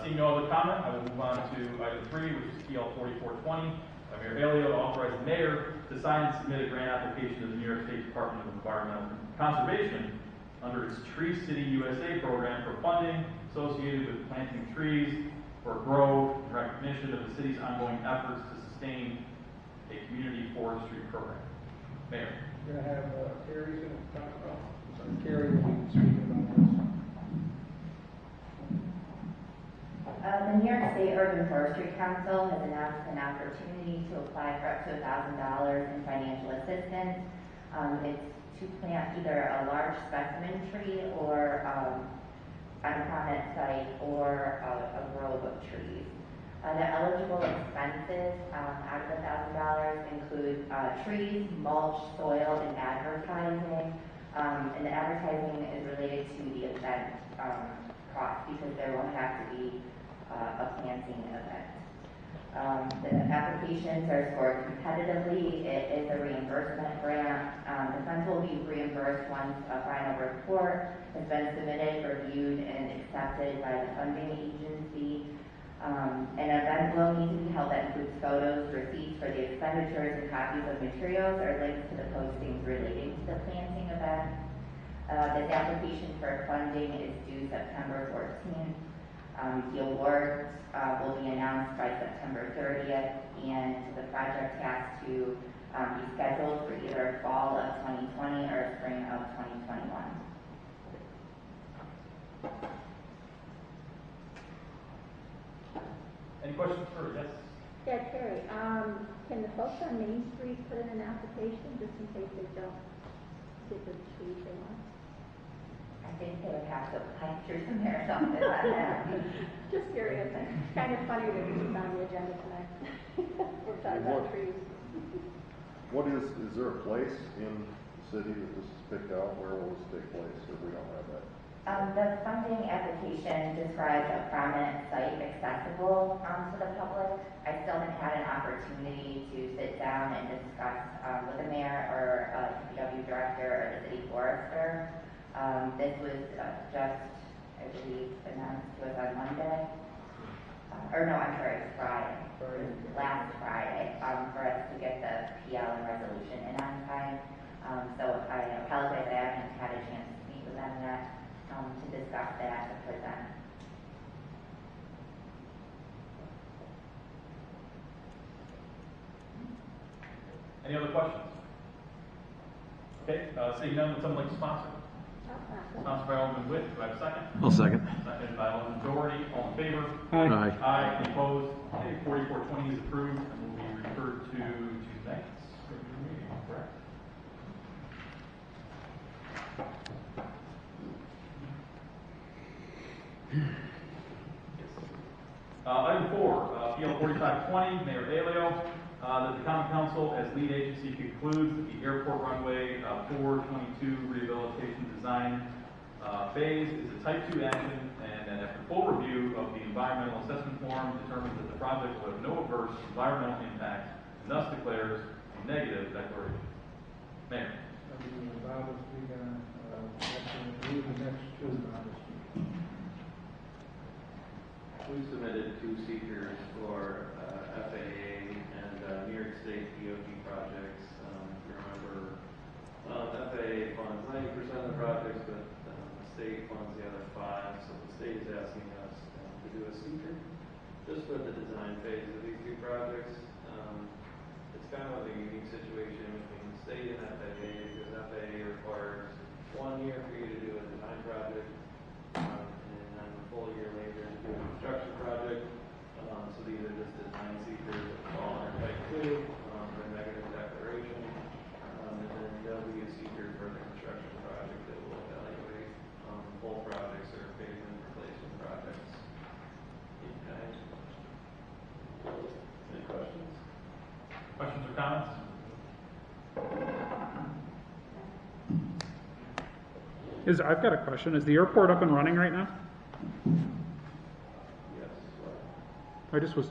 Seeing no other comment, I will move on to item 3, which is TL 4420. Mayor Aiello authorized the mayor to sign and submit a grant application to the New York State Department of Environmental Conservation under its Tree City USA program for funding associated with planting trees for growth and recognition of the city's ongoing efforts to sustain a community forestry program. Mayor. We're going to have Carrie's going to talk about. So Carrie will be speaking about this. The New York State Urban Forestry Council has announced an opportunity to apply for up to $1,000 in financial assistance. It's to plant either a large specimen tree or on a prominent site or a grove of trees. The eligible expenses out of the $1,000 include trees, mulch, soil, and advertising. And the advertising is related to the event cost because there will have to be a planting event. The applications are scored competitively. It is a reimbursement grant. The funds will be reimbursed once a final report has been submitted, reviewed, and accepted by the funding agency. An event will need to be held that includes photos, receipts for the expenditures, and copies of materials or links to the postings relating to the planting event. This application for funding is due September 14th. The awards will be announced by September 30th, and the project has to be scheduled for either fall of 2020 or spring of 2021. Any questions for yes? Yeah, Carrie, can the folks on Main Street put in an application just in case they don't get the trees they want? I think they would have to apply through some or something like that. Just curious, it's kind of funny that this is on the agenda tonight. We're talking about trees. What is there a place in the city that this is picked out? Where will this take place, or we don't have that? The funding application describes a prominent site accessible to the public. I still haven't had an opportunity to sit down and discuss with the mayor or DPW director or the city forester. This was just, I believe, announced to us on Monday. Or no, I'm sorry, it's Friday. Last Friday, for us to get the PL and resolution in on time. So I apologize, I haven't had a chance to meet with them yet to discuss that, to present. Any other questions? Okay, seeing none, would someone like to sponsor? Sponsored by Alderman Witt, do I have a second? I'll second. Seconded by Alderman Doherty, all in favor? Aye. Aye, any opposed? Okay, 4420 is approved and will be referred to tonight's regular meeting, correct? Item 4, PL 4520, Mayor Aiello, that the Common Council as lead agency concludes that the Airport Runway 422 Rehabilitation Design Phase is a Type 2 action, and that after full review of the environmental assessment form determines that the project will have no adverse environmental impact and thus declares a negative declaration. Mayor. We submitted 2 seekers for FAA and New York State DOT projects. If you remember, FAA funds 90% of the projects, but the state funds the other 5. So the state is asking us to do a seeker just for the design phase of these 2 projects. It's kind of a unique situation between the state and FAA because FAA requires 1 year for you to do a design project. And then a full year later to do a construction project. So these are just design seekers that fall under Type 2, for negative declaration. And then there'll be a seeker for the construction project that will evaluate both projects or pavement replacement projects. Okay. Any questions? Questions or comments? I've got a question. Is the airport up and running right now? Yes. I just was.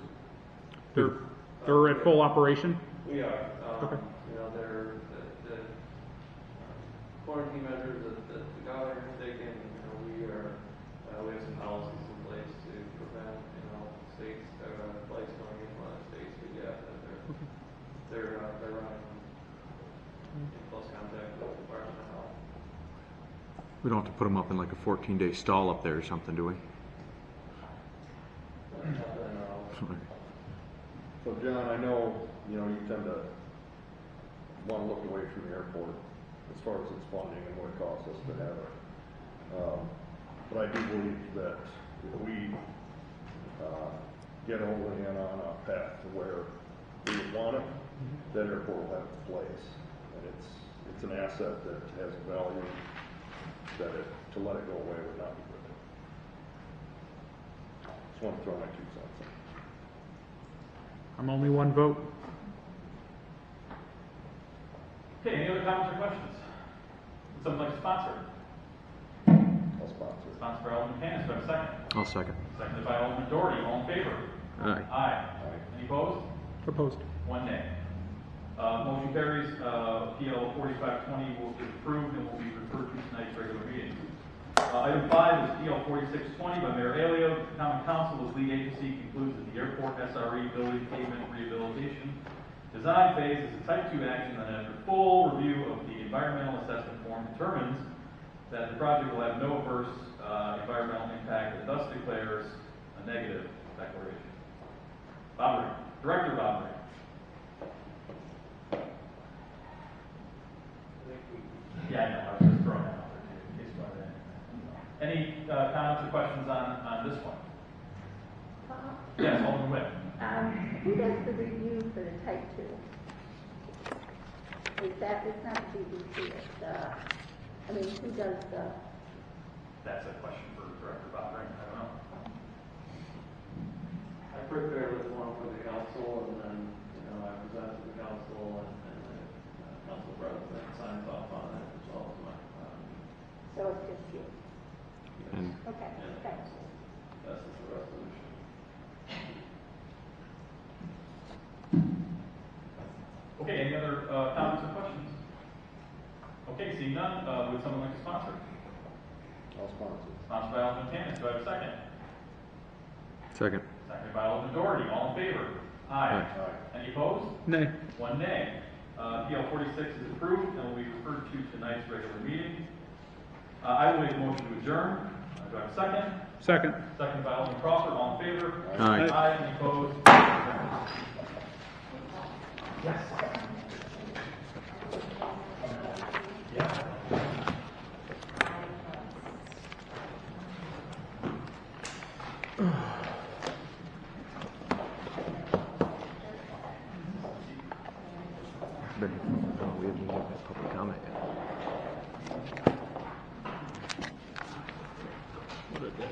They're at full operation. We are. Okay. You know, the quarantine measures that the governor has taken. You know, we have some policies in place to prevent, you know, states flights going into other states. But yeah, they're running in close contact with the Department of Health. We don't have to put them up in like a 14-day stall up there or something, do we? So John, I know, you tend to want to look away from the airport as far as its funding and what it costs us to have it. But I do believe that if we get over in on a path to where we would want it, that airport will have its place. And it's an asset that has value, that to let it go away would not be good. Just want to throw my 2 cents in. I'm only 1 vote. Okay, any other comments or questions? Would someone like to sponsor? I'll sponsor it. Sponsored by Alderman Cannis, do I have a second? I'll second. Seconded by Alderman Doherty, all in favor? Aye. Aye. Any opposed? Opposed. 1 nay. Motion carries. PL 4520 will be approved and will be referred to tonight's regular meeting. Item 5 is PL 4620 by Mayor Aiello. The Common Council as lead agency concludes that the airport SRE building pavement rehabilitation design phase is a Type 2 action, and after full review of the environmental assessment form determines that the project will have no adverse environmental impact and thus declares a negative declaration. Bob Ray. Director Bob Ray. Yeah, I know. I was just throwing that out there too, in case you wanted to. Any comments or questions on this one? Yes, Alderman Witt. Who does the review for the Type 2? It's not the BBC, who does the That's a question for Director Bob, right? I don't know. I prepare this one for the council, and then, I present to the council, and then council president signs off on it, as well as my, So it's just you. And Okay, and the thanks. council. That's just the resolution. Okay, any other comments or questions? Okay, seeing none, would someone like to sponsor? I'll sponsor. Sponsored by Alderman Tanis. Do I have a second? second. Seconded by Alderman Doherty. All in favor? Aye. Any opposed? Nay. One nay. PL 46 is approved and will be referred to tonight's regular meeting. I will make a motion to adjourn. Do I have a second? Second. Seconded by Alderman Crawford. All in favor? Aye. Aye. Any opposed? Yes. Yeah. But we haven't had public comment yet. What a day.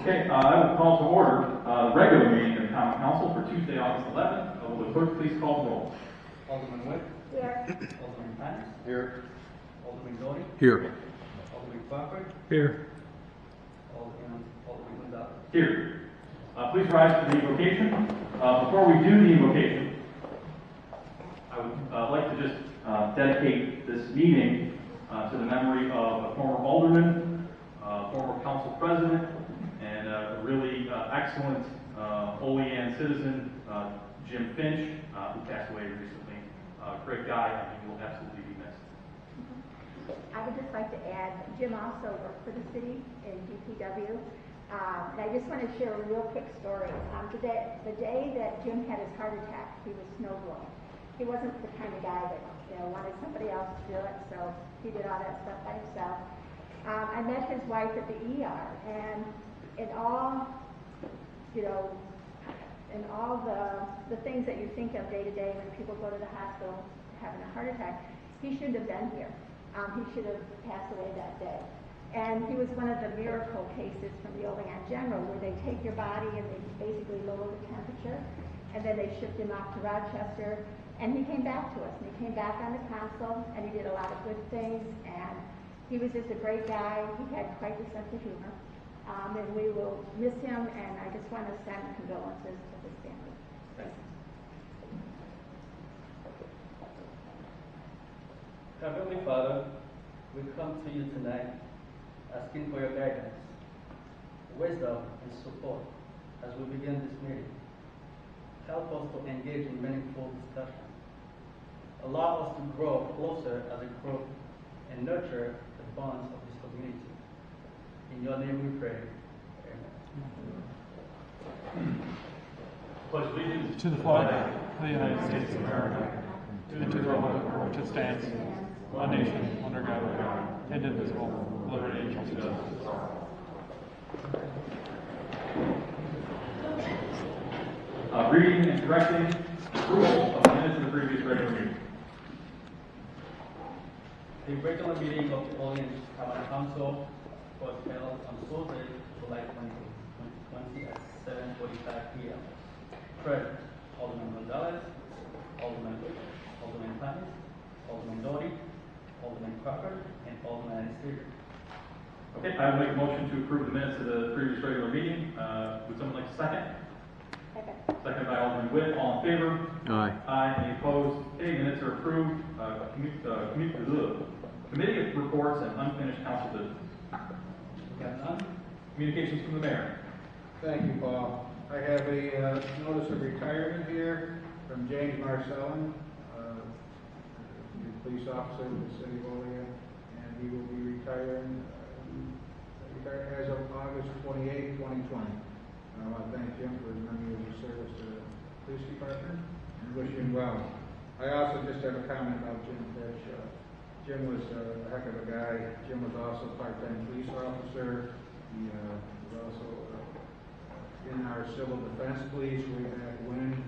Okay, I will call to order the regular meeting of the Common Council for Tuesday, August 11th. Will the clerk please call the roll? Alderman Witt. Here. Alderman Tanis. Here. Alderman Doherty. Here. Alderman Crawford. Here. Alderman Gonzalez. Here. Please rise for the invocation. Before we do the invocation, I would like to just dedicate this meeting to the memory of a former alderman, former council president, and a really excellent Olean citizen, Jim Finch, who passed away recently. Great guy, and he will absolutely be missed. I would just like to add, Jim also worked for the city in DPW. And I just want to share a real quick story. The day that Jim had his heart attack, he was snowblowing. He wasn't the kind of guy that wanted somebody else to do it, so he did all that stuff by himself. I met his wife at the ER, and in all, in all the things that you think of day to day when people go to the hospital having a heart attack, he shouldn't have been here. He should have passed away that day. And he was one of the miracle cases from the Olean General, where they take your body and they basically lower the temperature, and then they shipped him off to Rochester, and he came back to us, and he came back on the council, and he did a lot of good things, and he was just a great guy. He had quite the sense of humor, and we will miss him, and I just want to send condolences to his family. Thanks. Heavenly Father, we come to you tonight asking for your guidance, wisdom, and support as we begin this meeting. Help us to engage in meaningful discussion. Allow us to grow closer as a group and nurture the bonds of this community. In your name we pray. Amen. Pledge allegiance To the flag of the United States of America, and to the republic for which it stands, one nation, under God, indivisible, with liberty and justice. Reading and correcting approval of the minutes of the previous regular meeting. The regular meeting of the Olean County Council was held on Thursday, July 20, 2020 at 7:45 p.m. Present, Alderman Gonzalez, Alderman Wick, Alderman Panis, Alderman Doughty, Alderman Crawford, and Alderman Anastasia. Okay, I will make a motion to approve the minutes of the previous regular meeting. Would someone like a second? Second. Second by Alderman Witt. All in favor? Aye. Aye. Any opposed? Okay, minutes are approved. Committee reports and unfinished council business. We got none? Communications from the mayor. Thank you, Paul. I have a notice of retirement here from James Marcellin, the police officer of the city of Olean, and he will be retiring as of August 28, 2020. I want to thank Jim for his many years of service to the police department and wish him well. I also just have a comment about Jim Fish. Jim was a heck of a guy. Jim was also a part-time police officer. He was also in our civil defense police way back when,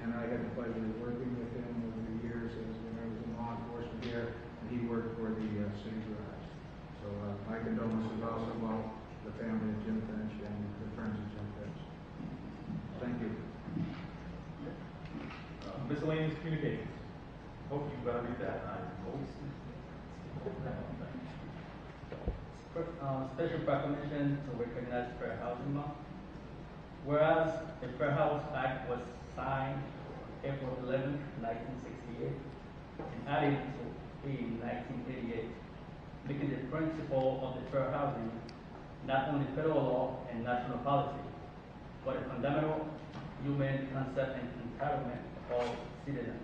and I had the pleasure of working with him over the years when I was in law enforcement here, and he worked for the city garage. So my condolences also about the family of Jim Finch and the friends of Jim Finch. Thank you. Miscellaneous communications. Hope you better read that. I always Special proclamation to recognize Fair Housing Month. Whereas the Fair House Act was signed April 11, 1968, and added to in 1988, making the principle of the fair housing not only federal law and national policy, but a fundamental human concept and entitlement of all citizens.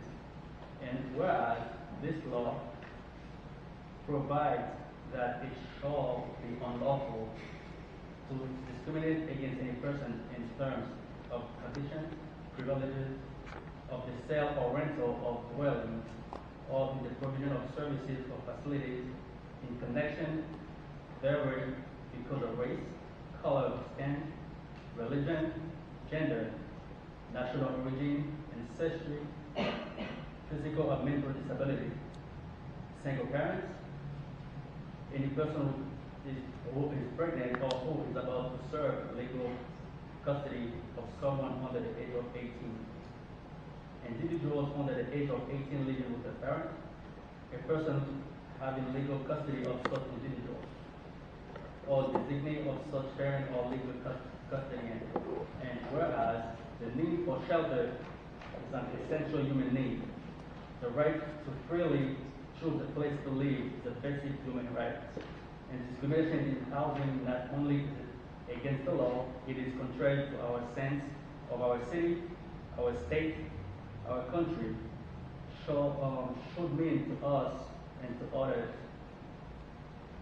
And whereas this law provides that it shall be unlawful to discriminate against any person in terms of conditions, privileges, of the sale or rental of dwellings, or in the provision of services or facilities in connection therewith because of race, color of skin, religion, gender, national origin, ancestry, physical or mental disability, single parents, any person who is pregnant or who is about to serve legal custody of someone under the age of 18. Individuals under the age of 18 living with a parent, a person having legal custody of such individuals, or designate of such parent or legal custodian. And whereas the need for shelter is an essential human need, the right to freely choose a place to live is a basic human right. And discrimination in housing not only is against the law, it is contrary to our sense of our city, our state, our country, should mean to us and to others.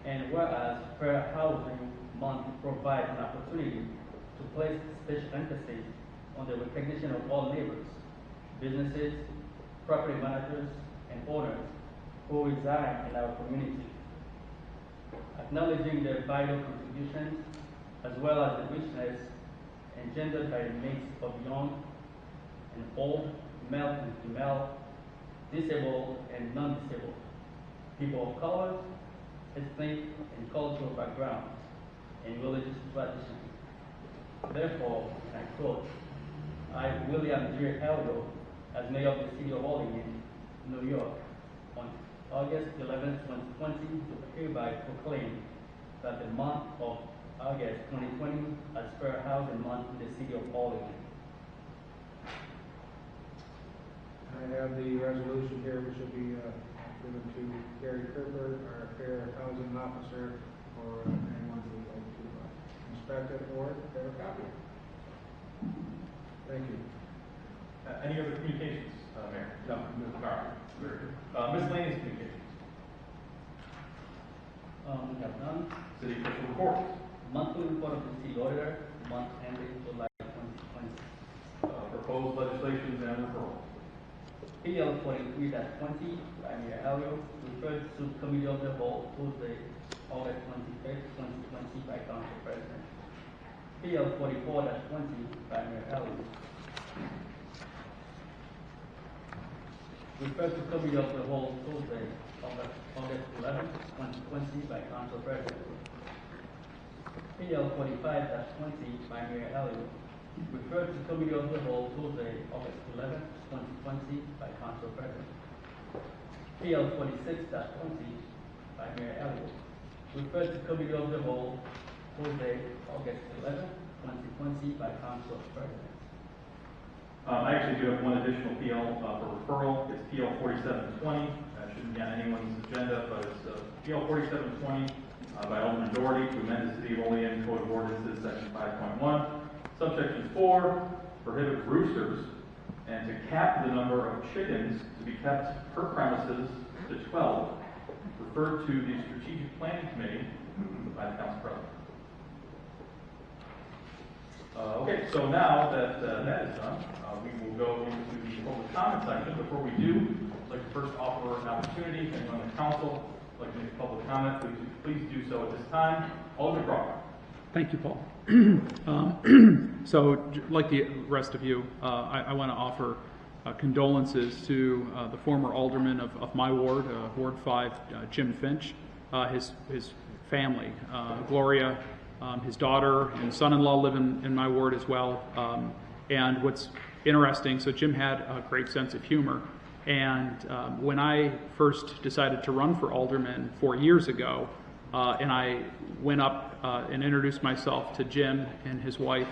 And whereas Fair Housing Month provides an opportunity to place special emphasis on the recognition of all neighbors, businesses, property managers, and owners who reside in our community, acknowledging their vital contributions as well as the richness engendered by the mix of young and old, male and female, disabled and non-disabled, people of color, ethnic and cultural backgrounds, and religious traditions. Therefore, and I quote, I, William J. Aiello, as mayor of the city of Olean, New York, on August 11, 2020, do hereby proclaim that the month of August 2020 as Fair Housing Month in the city of Olean. I have the resolution here, which will be given to Gary Kerber, our Fair Housing Officer, or anyone who would like to inspect it or get a copy. Thank you. Any other communications, Mayor? No. All right. Very good. Miscellaneous communications. We have none. City official reports. Monthly report of the city auditor, month ending July 2020. Proposed legislations and referrals. PL 43-20 by Mayor Aiello, referred to Committee of the Whole Tuesday, August 25th, 2020 by Council President. PL 44-20 by Mayor Aiello, referred to Committee of the Whole Tuesday, August 11th, 2020 by Council President. PL 45-20 by Mayor Aiello, referred to Committee of the Whole Tuesday, August 11th, 2020 by Council President. PL 46-20 by Mayor Aiello, referred to Committee of the Whole Tuesday, August 11th, 2020 by Council President. I actually do have one additional PL for referral. It's PL 4720. Shouldn't be on anyone's agenda, but it's PL 4720 by Alderman Doherty to amend the City of Olean Code of Ordinances, Section 5.1. Subsection 4 prohibits roosters and to cap the number of chickens to be kept per premises to 12, referred to the Strategic Planning Committee by the Council President. Okay, so now that that is done, we will go into the public comment section. Before we do, I'd like to first offer an opportunity if anyone on the council would like to make a public comment. Please do so at this time. Alderman Crawford. Thank you, Paul. So, like the rest of you, I want to offer condolences to the former alderman of my ward, Ward 5, Jim Finch, his family, Gloria, his daughter and son-in-law live in my ward as well. And what's interesting, so Jim had a great sense of humor. And when I first decided to run for alderman 4 years ago, and I went up and introduced myself to Jim and his wife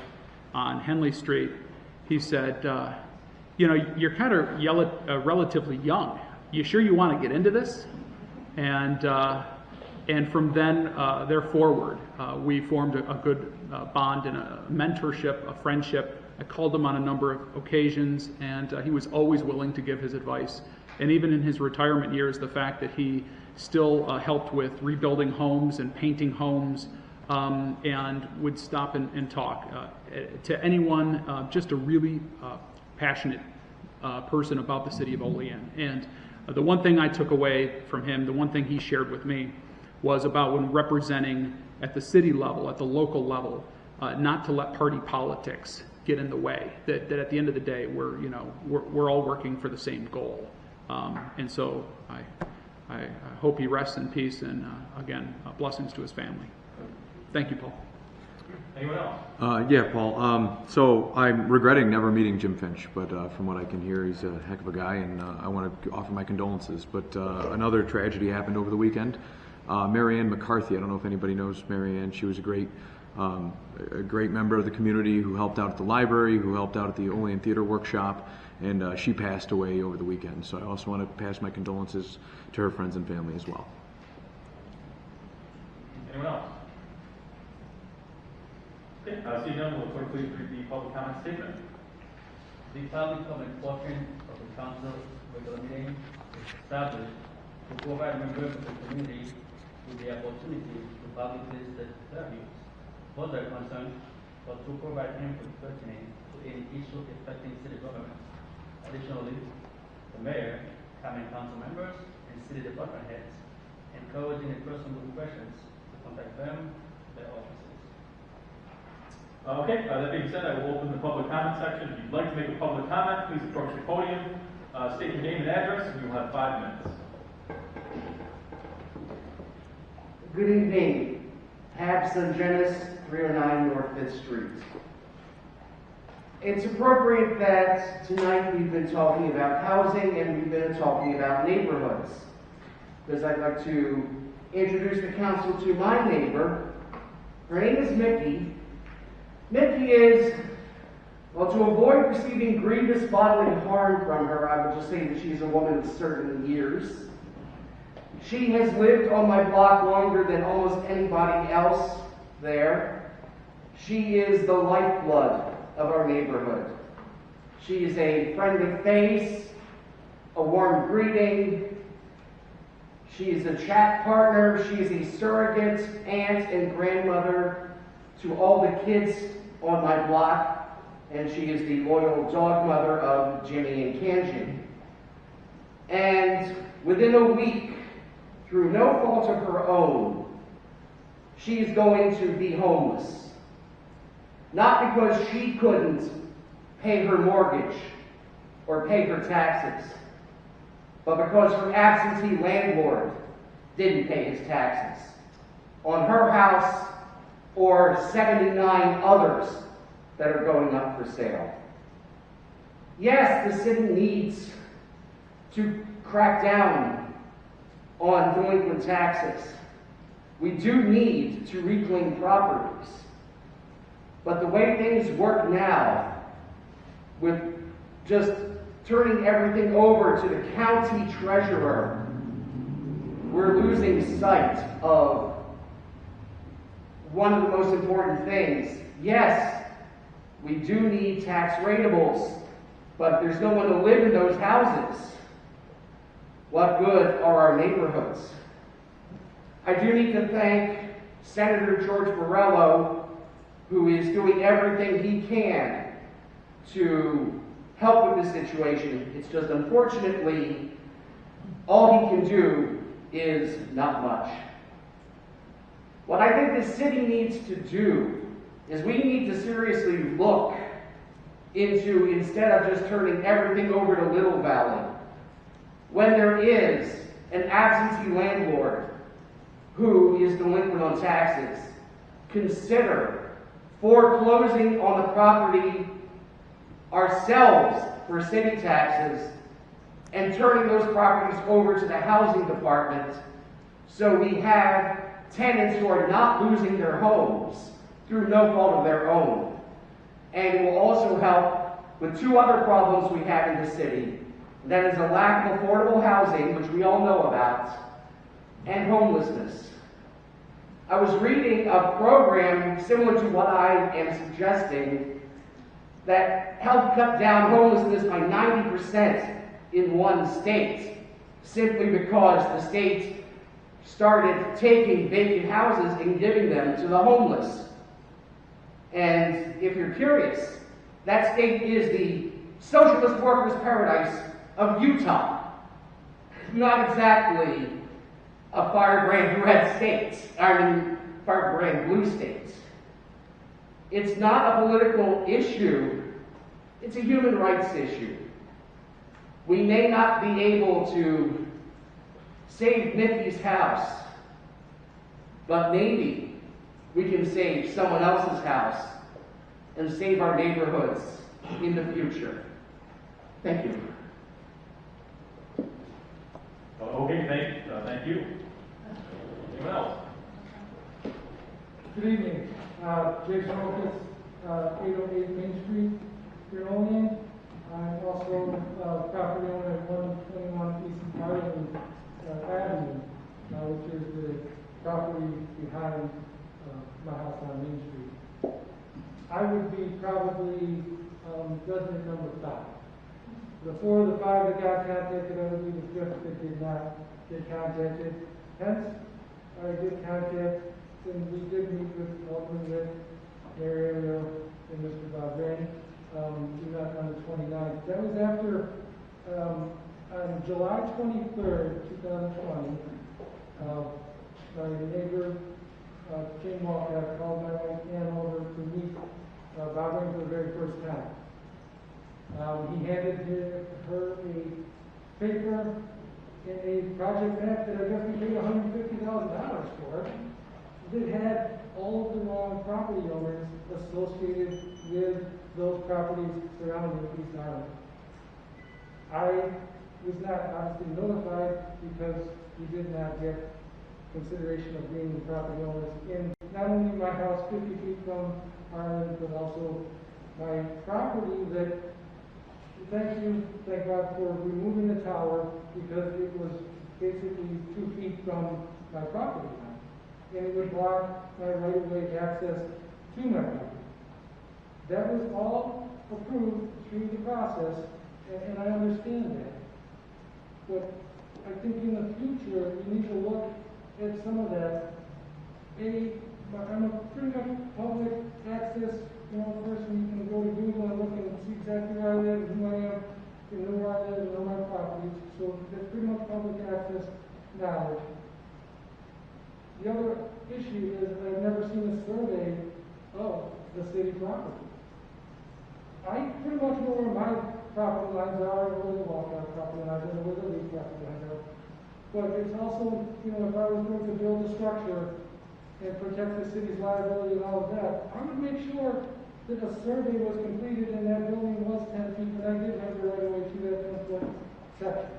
on Henley Street, he said, you know, you're kind of relatively young. You sure you want to get into this? And from then there forward, we formed a good bond and a mentorship, a friendship. I called him on a number of occasions, and he was always willing to give his advice. And even in his retirement years, the fact that he still helped with rebuilding homes and painting homes, and would stop and talk to anyone, just a really passionate person about the city of Olean. And the one thing I took away from him, the one thing he shared with me, was about when representing at the city level, at the local level, not to let party politics get in the way. That at the end of the day, we're all working for the same goal. And so I hope he rests in peace, and again, blessings to his family. Thank you, Paul. Anyone else? Yeah, Paul. So I'm regretting never meeting Jim Finch, but from what I can hear, he's a heck of a guy, and I want to offer my condolences. But another tragedy happened over the weekend. Marianne Mccarthy, I don't know if anybody knows Marianne. She was a great member of the community who helped out at the library, who helped out at the Olean Theater Workshop, and she passed away over the weekend. So I also want to pass my condolences to her friends and family as well. Anyone else? Okay, seeing none, will the clerk please read the public comment statement? The public comment portion of the council regular meeting is established to provide members of the community with the opportunity to publicly state their views, voice their concerns, or to provide input pertaining to any issue affecting city government. Additionally, the mayor common council members, and city department heads, encouraging a person with questions to contact them, their offices. Okay, that being said, I will open the public comment section. If you'd like to make a public comment, please approach the podium, state your name and address, and you will have 5 minutes. Good evening. Hab Sungenis, 309 North 5th Street. It's appropriate that tonight we've been talking about housing and we've been talking about neighborhoods, because I'd like to introduce the council to my neighbor. Her name is Mickey. Mickey is, well, to avoid receiving grievous bodily harm from her, I would just say that she's a woman of certain years. She has lived on my block longer than almost anybody else there. She is the lifeblood of our neighborhood. She is a friendly face, a warm greeting. She is a chat partner. She is a surrogate aunt and grandmother to all the kids on my block, and she is the loyal dog mother of Jimmy and Kanji. And within a week, through no fault of her own, she is going to be homeless. Not because she couldn't pay her mortgage or pay her taxes, but because her absentee landlord didn't pay his taxes on her house or 79 others that are going up for sale. Yes, the city needs to crack down on delinquent taxes. We do need to reclaim properties. But the way things work now, with just turning everything over to the county treasurer, we're losing sight of one of the most important things. Yes, we do need tax rateables, but there's no one to live in those houses. What good are our neighborhoods? I do need to thank Senator George Borrello, who is doing everything he can to help with this situation. It's just unfortunately, all he can do is not much. What I think the city needs to do is we need to seriously look into, instead of just turning everything over to Little Valley, when there is an absentee landlord who is delinquent on taxes, consider foreclosing on the property ourselves for city taxes and turning those properties over to the housing department so we have tenants who are not losing their homes through no fault of their own. And it will also help with 2 other problems we have in the city. That is a lack of affordable housing, which we all know about, and homelessness. I was reading a program similar to what I am suggesting that helped cut down homelessness by 90% in one state, simply because the state started taking vacant houses and giving them to the homeless. And if you're curious, that state is the socialist workers' paradise of Utah. Not exactly a firebrand red state, firebrand blue state. It's not a political issue, it's a human rights issue. We may not be able to save Mickey's house, but maybe we can save someone else's house and save our neighborhoods in the future. Thank you. Okay, thank you. Anyone else? Good evening. Jason Opus, 808 Main Street, Vermillion. I'm also property owner at 121 East Garden Avenue, which is the property behind my house on Main Street. I would be probably resident number 5. The 4 of the 5 that got contacted, I would be the 5th that did not get contacted. Hence, I did contact, and we did meet with Alderman Rick, Mayor Aiello, and Mr. Bob Rain, on the 29th. That was after On July 23rd, 2020, my neighbor, Jane Walcott, called my wife Ann over to meet Bob Ring for the very first time. He handed her a paper and a project map that I guess we paid $150,000 for. That had all of the wrong property owners associated with those properties surrounding East Arlington. I was not obviously notified because we did not get consideration of being the property owners in not only my house 50 feet from Arlen, but also my property that, thank God for removing the tower because it was basically 2 feet from my property line. And it would block my right-of-way access to my property. That was all approved through the process, and I understand that. But I think in the future, we need to look at some of that. I'm a pretty much public access, person. You can go to Google and look and see exactly where I live, who I am, you know where I live, and know my properties. So there's pretty much public access knowledge. The other issue is that I've never seen a survey of the city property. I pretty much know where my property lines are, where the walkout property lines are, where the lease property lines are. But it's also, if I was going to build a structure and protect the city's liability and all of that, I would make sure that a survey was completed and that building was 10 feet, and I did have the right of way to that 10-foot section.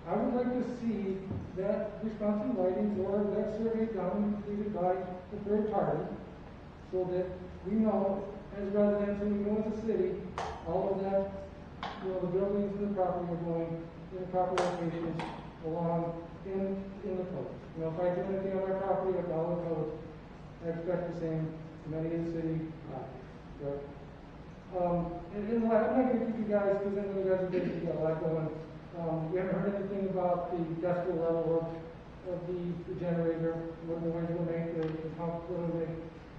I would like to see that responsive lighting or that survey done and completed by the third party so that we know, as residents and we know as a city, all of that, the buildings and the property are going in the proper locations along in the code. If I do anything on my property, I follow the code. I expect the same from any of the city properties. Right? I'm not going to keep you guys because I know you guys are busy, you got a lot going. We haven't heard anything about the decibel level of the generator, what noise will make, the pump will make,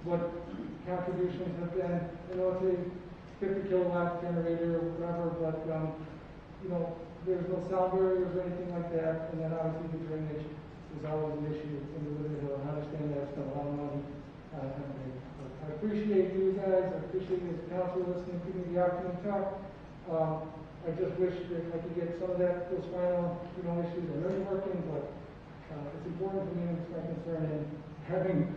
what contributions have been. I know it's a 50 kilowatt generator or whatever, but there's no sound barriers or anything like that. And then obviously the drainage is always an issue in the Liberty Hill. I understand that I spent a lot of money on it. But I appreciate you guys. I appreciate you as a council listening to me, the opportunity to talk. I just wish that I could get some of those final, issues. I know you're working, but it's important to me and it's my concern. And having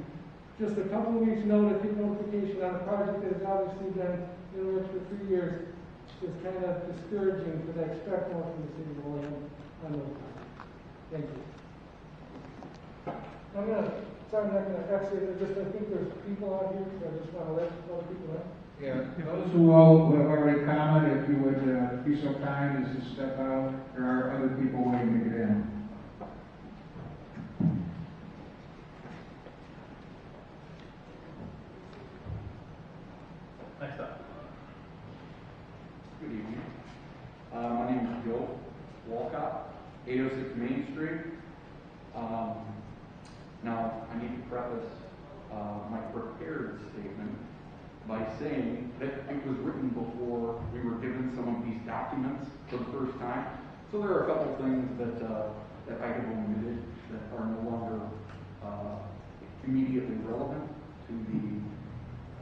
just a couple of weeks notification on a project that has obviously been in the works for 3 years is kind of discouraging because I expect more from the city of William on those projects. Thank you. I'm not going to exit. I think there's people out here, so I just want to let other people know. Yeah, those who all have already commented, if you would be so kind as to step out. There are other people waiting to get in. Next up. Good evening. My name is Joe Walcott, 806 Main Street. Now, I need to preface my prepared statement by saying that it was written before we were given some of these documents for the first time. So there are a couple things that I have omitted that are no longer immediately relevant to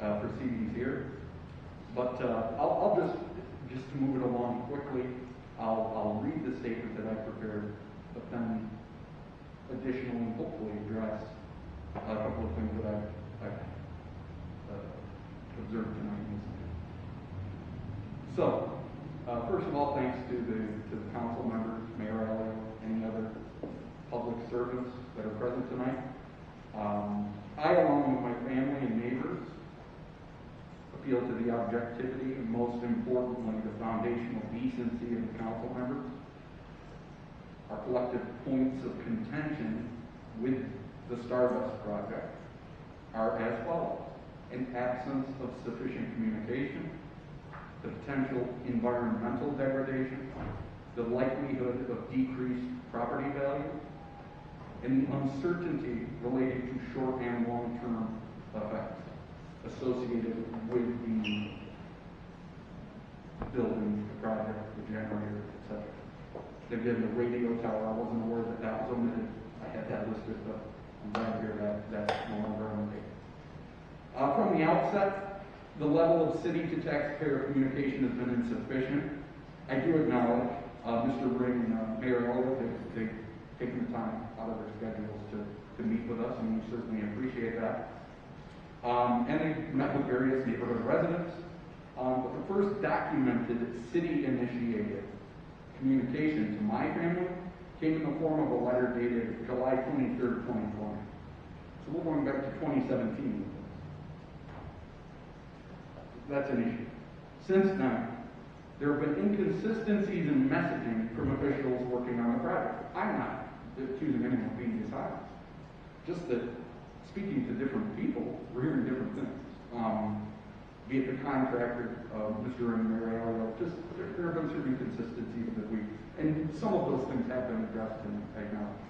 the proceedings here. But I'll just to move it along quickly, I'll read the statement that I prepared, but then additionally hopefully address a couple of things that I've observed tonight. So, first of all, thanks to the council members, Mayor Aiello, any other public servants that are present tonight. I, along with my family and neighbors, appeal to the objectivity and, most importantly, the foundational decency of the council members. Our collective points of contention with the Stardust project are as follows: an absence of sufficient communication, the potential environmental degradation, the likelihood of decreased property value, and the uncertainty related to short and long-term effects associated with the building, the project, the generator, etc. again, the radio tower, I wasn't aware that that was omitted. I had that listed, but I'm glad to hear that that's no longer on the table. From the outset, the level of city to taxpayer communication has been insufficient. I do acknowledge Mr. Ring and Mayor Aiello, they've taken the time out of their schedules to meet with us, and we certainly appreciate that. And they met with various neighborhood residents. But the first documented city-initiated communication to my family came in the form of a letter dated July 23rd, 2020. So we're going back to 2017. That's an issue. Since then, there have been inconsistencies in messaging from officials working on the project. I'm not accusing anyone of being dishonest. Just that speaking to different people, we're hearing different things. Be it the contractor, Mr. and Mayor Aiello, just there have been certain inconsistencies that and some of those things have been addressed and acknowledged.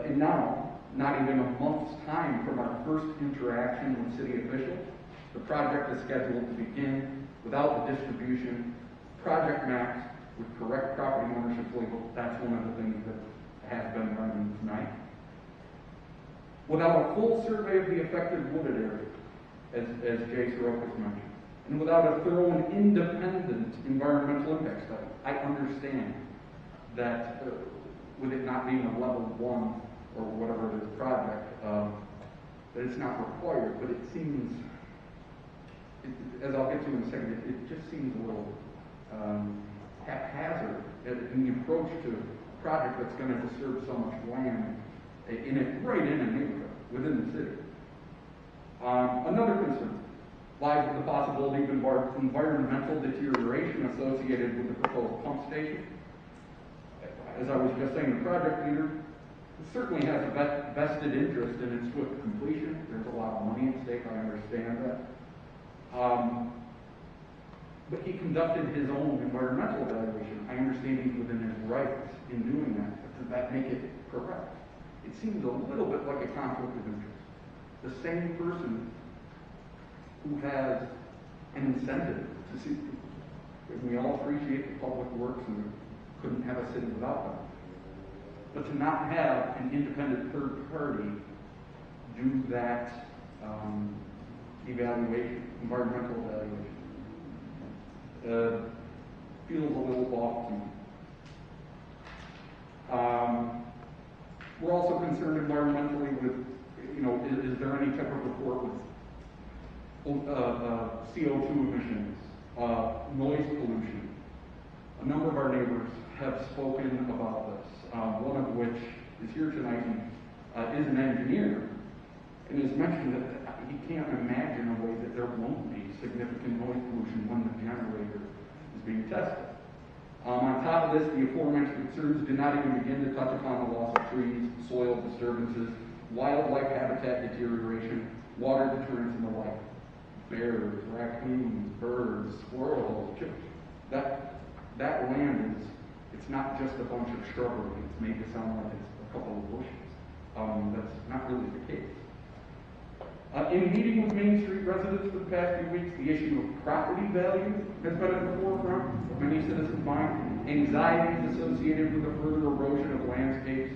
And now, not even a month's time from our first interaction with city officials, the project is scheduled to begin without the distribution, project maps with correct property ownership label. That's one of the things that has been running tonight. Without a full survey of the affected wooded area, as Jay Sorokas mentioned, and without a thorough and independent environmental impact study. I understand that with it not being a level 1 or whatever it is project, that it's not required, but it seems, as I'll get to in a second, it just seems a little haphazard in the approach to a project that's going to disturb so much land right in a neighborhood within the city. Another concern lies with the possibility of environmental deterioration associated with the proposed pump station. As I was just saying, the project leader certainly has a vested interest in its swift completion. There's a lot of money at stake, I understand that. But he conducted his own environmental evaluation. I understand he's within his rights in doing that. But does that make it correct? It seems a little bit like a conflict of interest. The same person who has an incentive to see, we all appreciate the public works and we couldn't have a city without them. But to not have an independent third party do that evaluation, environmental evaluation, feels a little off to me. We're also concerned environmentally with, is there any type of report with CO2 emissions, noise pollution? A number of our neighbors have spoken about this, one of which is here tonight and is an engineer, and has mentioned that he can't imagine a way that there won't be significant noise pollution when the generator is being tested. On top of this, the aforementioned concerns do not even begin to touch upon the loss of trees, soil disturbances, wildlife habitat deterioration, water deterrence, and the like. Bears, raccoons, birds, squirrels, chickens. That land it's not just a bunch of shrubbery. It's made to sound like it's a couple of bushes. That's not really the case. In meeting with Main Street residents for the past few weeks, the issue of property value has been at the forefront of many citizens' minds. Anxieties associated with the further erosion of landscapes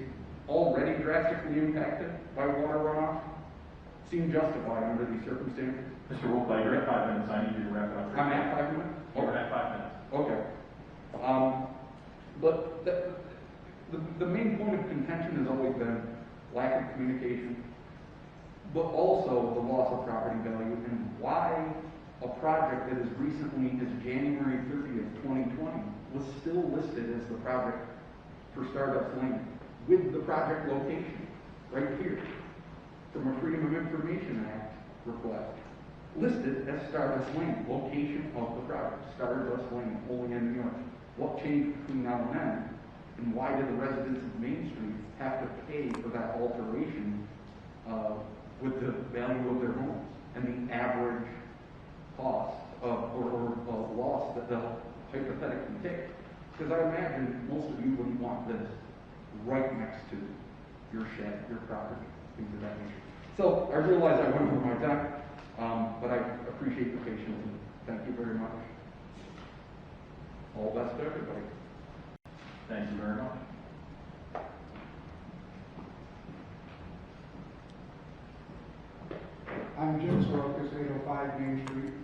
already drastically impacted by water runoff seem justified under these circumstances. Mr. Wolfball, you're at 5 minutes. I need you to wrap it up. I'm at 5 minutes? You're at 5 minutes. Okay. But the main point of contention has always been lack of communication, but also the loss of property value, and why a project that as recently as January 30th, 2020 was still listed as the project for Stardust Lane with the project location right here from a Freedom of Information Act request listed as Stardust Lane, location of the project, Stardust Lane, Holy End, New York. What changed between now and then, and why did the residents of Main Street have to pay for that alteration with the value of their homes and the average cost or loss that they'll hypothetically take? Because I imagine most of you wouldn't want this right next to your shed, your property, things of that nature. So I realize I went over my time, but I appreciate the patience and thank you very much. All the best to everybody. Thank you very much. I'm Jim Sorokas, 805 Main Street.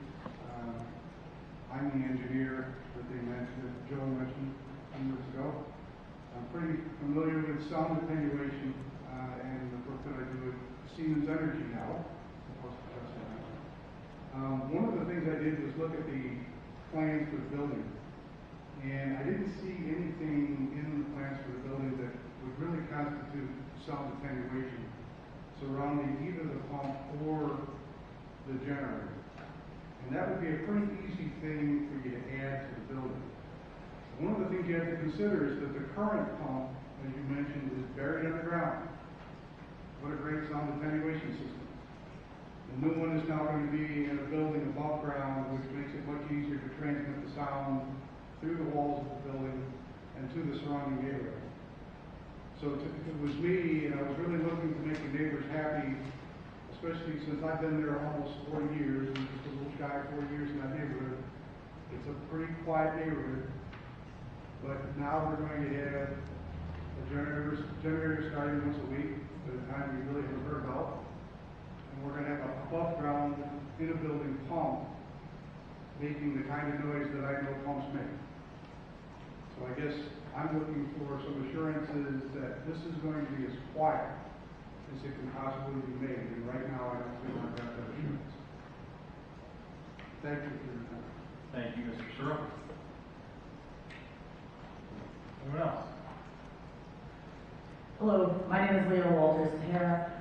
I'm the engineer that they mentioned, that Joe mentioned some years ago. I'm pretty familiar with sound attenuation, and the work that I do at Siemens Energy now. One of the things I did was look at the plans for the building, and I didn't see anything in the plans for the building that would really constitute sound attenuation surrounding either the pump or the generator. And that would be a pretty easy thing for you to add to the building. One of the things you have to consider is that the current pump, as you mentioned, is buried underground. What a great sound attenuation system. The new one is now going to be in a building above ground, which makes it much easier to transmit the sound through the walls of the building and to the surrounding neighborhood. So if it was me, and I was really looking to make the neighbors happy, especially since I've been there almost 4 years, and just a little shy of 4 years in that neighborhood, it's a pretty quiet neighborhood. But now we're going to have a generator starting once a week at a time we really haven't heard about. And we're going to have a above ground in a building pump making the kind of noise that I know pumps make. So I guess I'm looking for some assurances that this is going to be as quiet as it can possibly be made. And right now I don't feel like I've got that assurance. Thank you for your time. Thank you, Mr. Soroka. Anyone else? Hello, my name is Leo Walters Tahara,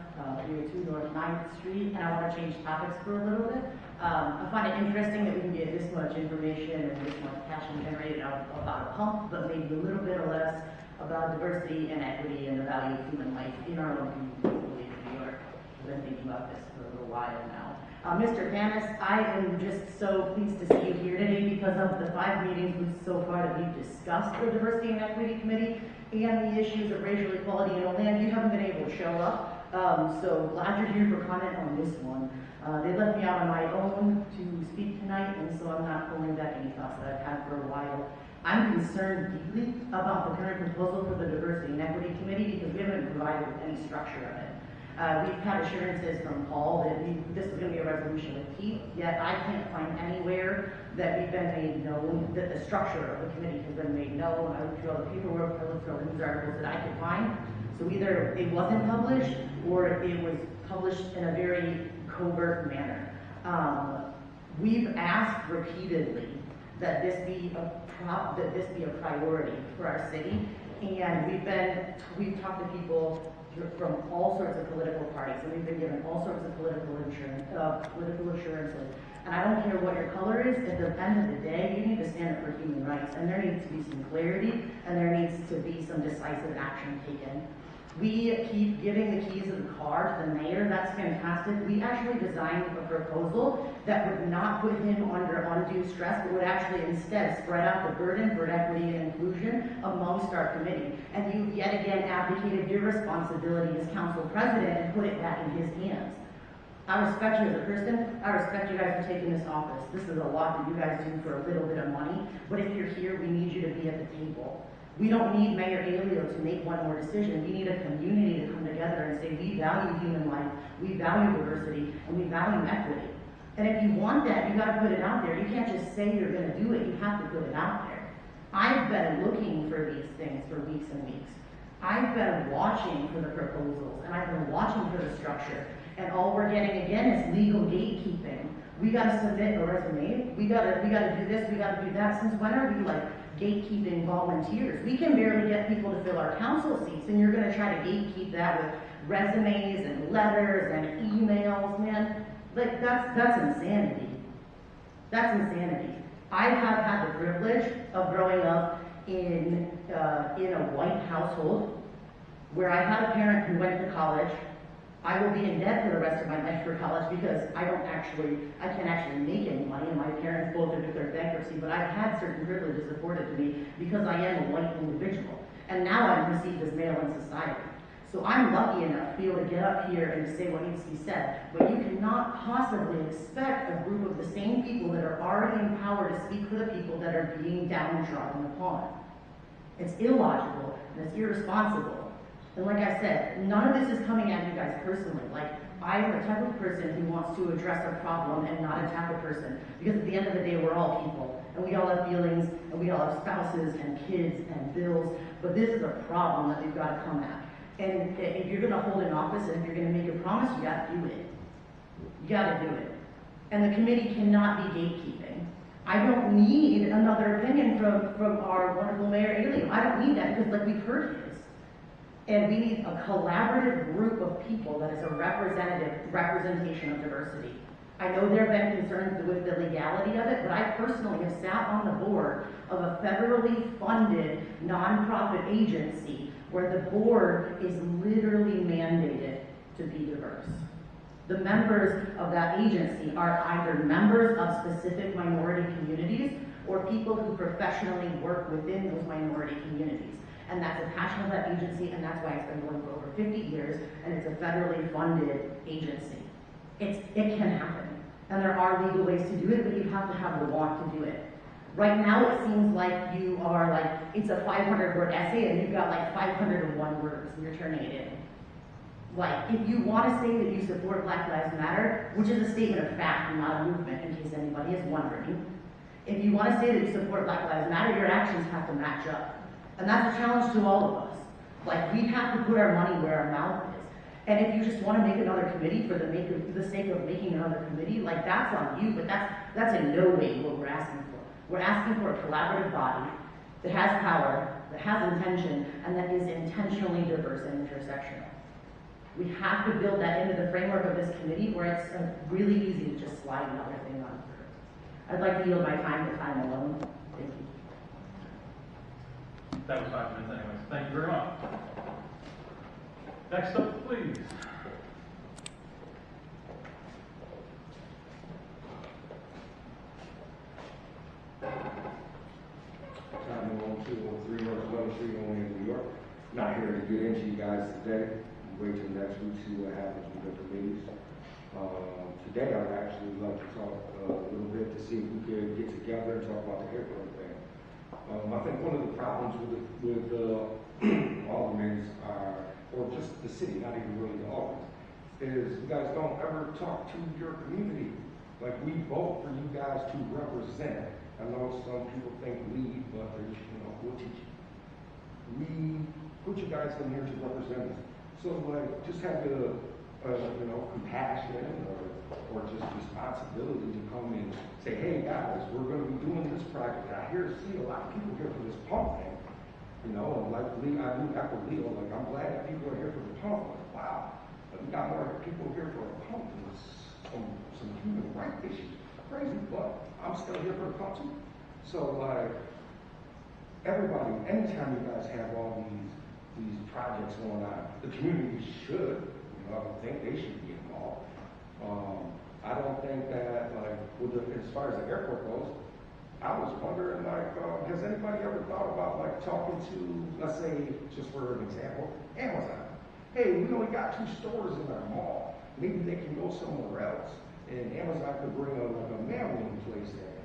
302 North 9th Street, and I want to change topics for a little bit. I find it interesting that we can get this much information and this much passion generated out about a pump, but maybe a little bit or less about diversity and equity and the value of human life in our own community in New York. I've been thinking about this for a little while now. Mr. Panis, I am just so pleased to see you here today because of the 5 meetings so far that we've discussed the Diversity and Equity Committee and the issues of racial equality in Oland. You haven't been able to show up. So glad you're here for comment on this one. They left me out on my own to speak tonight, and so I'm not pulling back any thoughts that I've had for a while. I'm concerned deeply about the current proposal for the Diversity and Equity Committee because we haven't been provided with any structure of it. We've had assurances from Paul that this was going to be a resolution with teeth, yet I can't find anywhere that we've been made known, that the structure of the committee has been made known. I looked through all the paperwork, I looked through all the news articles that I could find. So either it wasn't published or it was published in a very covert manner. We've asked repeatedly that this be a priority for our city, and we've talked to people from all sorts of political parties, and we've been given all sorts of political assurances. And I don't care what your color is, at the end of the day, you need to stand up for human rights, and there needs to be some clarity, and there needs to be some decisive action taken. We keep giving the keys of the car to the mayor. That's fantastic. We actually designed a proposal that would not put him under undue stress, but would actually instead spread out the burden for equity and inclusion amongst our committee. And you yet again abdicated your responsibility as council president and put it back in his hands. I respect you as a person. I respect you guys for taking this office. This is a lot that you guys do for a little bit of money, but if you're here, we need you to be at the table. We don't need Mayor Aiello to make one more decision. We need a community to come together and say, we value human life, we value diversity, and we value equity. And if you want that, you gotta put it out there. You can't just say you're gonna do it, you have to put it out there. I've been looking for these things for weeks and weeks. I've been watching for the proposals, and I've been watching for the structure. And all we're getting again is legal gatekeeping. We gotta submit a resume, we gotta do this, we gotta do that. Since when are we like gatekeeping volunteers? We can barely get people to fill our council seats, and you're going to try to gatekeep that with resumes and letters and emails, man. Like, that's insanity. That's insanity. I have had the privilege of growing up in a white household where I had a parent who went to college. I will be in debt for the rest of my life for college because I can't actually make any money, and my parents both have declared bankruptcy, but I've had certain privileges afforded to me because I am a white individual. And now I'm perceived as male in society. So I'm lucky enough to be able to get up here and to say what needs to be said, but you cannot possibly expect a group of the same people that are already in power to speak for the people that are being downtrodden upon. It's illogical and it's irresponsible. And like I said, none of this is coming at you guys personally. Like, I am the type of person who wants to address a problem and not attack a person. Because at the end of the day, we're all people. And we all have feelings, and we all have spouses and kids and bills. But this is a problem that we've got to come at. And if you're going to hold an office and if you're going to make a promise, you got to do it. You got to do it. And the committee cannot be gatekeeping. I don't need another opinion from our wonderful Mayor Aiello. I don't need that because, like, we've heard his. And we need a collaborative group of people that is a representation of diversity. I know there have been concerns with the legality of it, but I personally have sat on the board of a federally funded nonprofit agency where the board is literally mandated to be diverse. The members of that agency are either members of specific minority communities or people who professionally work within those minority communities. And that's a passion of that agency, and that's why it's been going for over 50 years, and it's a federally funded agency. It can happen. And there are legal ways to do it, but you have to have the want to do it. Right now, it seems like you are like, it's a 500-word essay, and you've got like 501 words, and you're turning it in. Like, if you want to say that you support Black Lives Matter, which is a statement of fact and not a movement, in case anybody is wondering, if you want to say that you support Black Lives Matter, your actions have to match up. And that's a challenge to all of us. Like, we have to put our money where our mouth is. And if you just want to make another committee for the sake of making another committee, like, that's on you, but that's in no way what we're asking for. We're asking for a collaborative body that has power, that has intention, and that is intentionally diverse and intersectional. We have to build that into the framework of this committee where it's really easy to just slide another thing on through. I'd like to yield my time to time alone. Thank you. That was 5 minutes anyways. Thank you very much. Next up, please. I'm on 213 North Lone Street, only in New York. Not here to get into you guys today. Wait till next week, see what happens with the committees. Today, I'd actually like to talk a little bit to see if we could get together and talk about the airport thing. I think one of the problems with aldermen or just the city, not even really the aldermen, is you guys don't ever talk to your community. Like, we vote for you guys to represent. I know some people think lead, but there's, we'll teach you. We put you guys in here to represent us. So, like, just have the, compassion or just responsibility to come and say, hey guys, we're going to be doing this project. I see a lot of people here for this pump thing, and like Lee, I do echo Leo, like, I'm glad that people are here for the pump. Like, wow, but we got more people here for a pump than some human rights issues. Crazy, but I'm still here for the pump too. So, like, everybody, anytime you guys have all these projects going on, the community should, I would think they should be involved. I don't think that, like, as far as the airport goes, I was wondering, like, has anybody ever thought about, like, talking to, let's say, just for an example, Amazon? Hey, we only got 2 stores in our mall. Maybe they can go somewhere else. And Amazon could bring a mailing place in,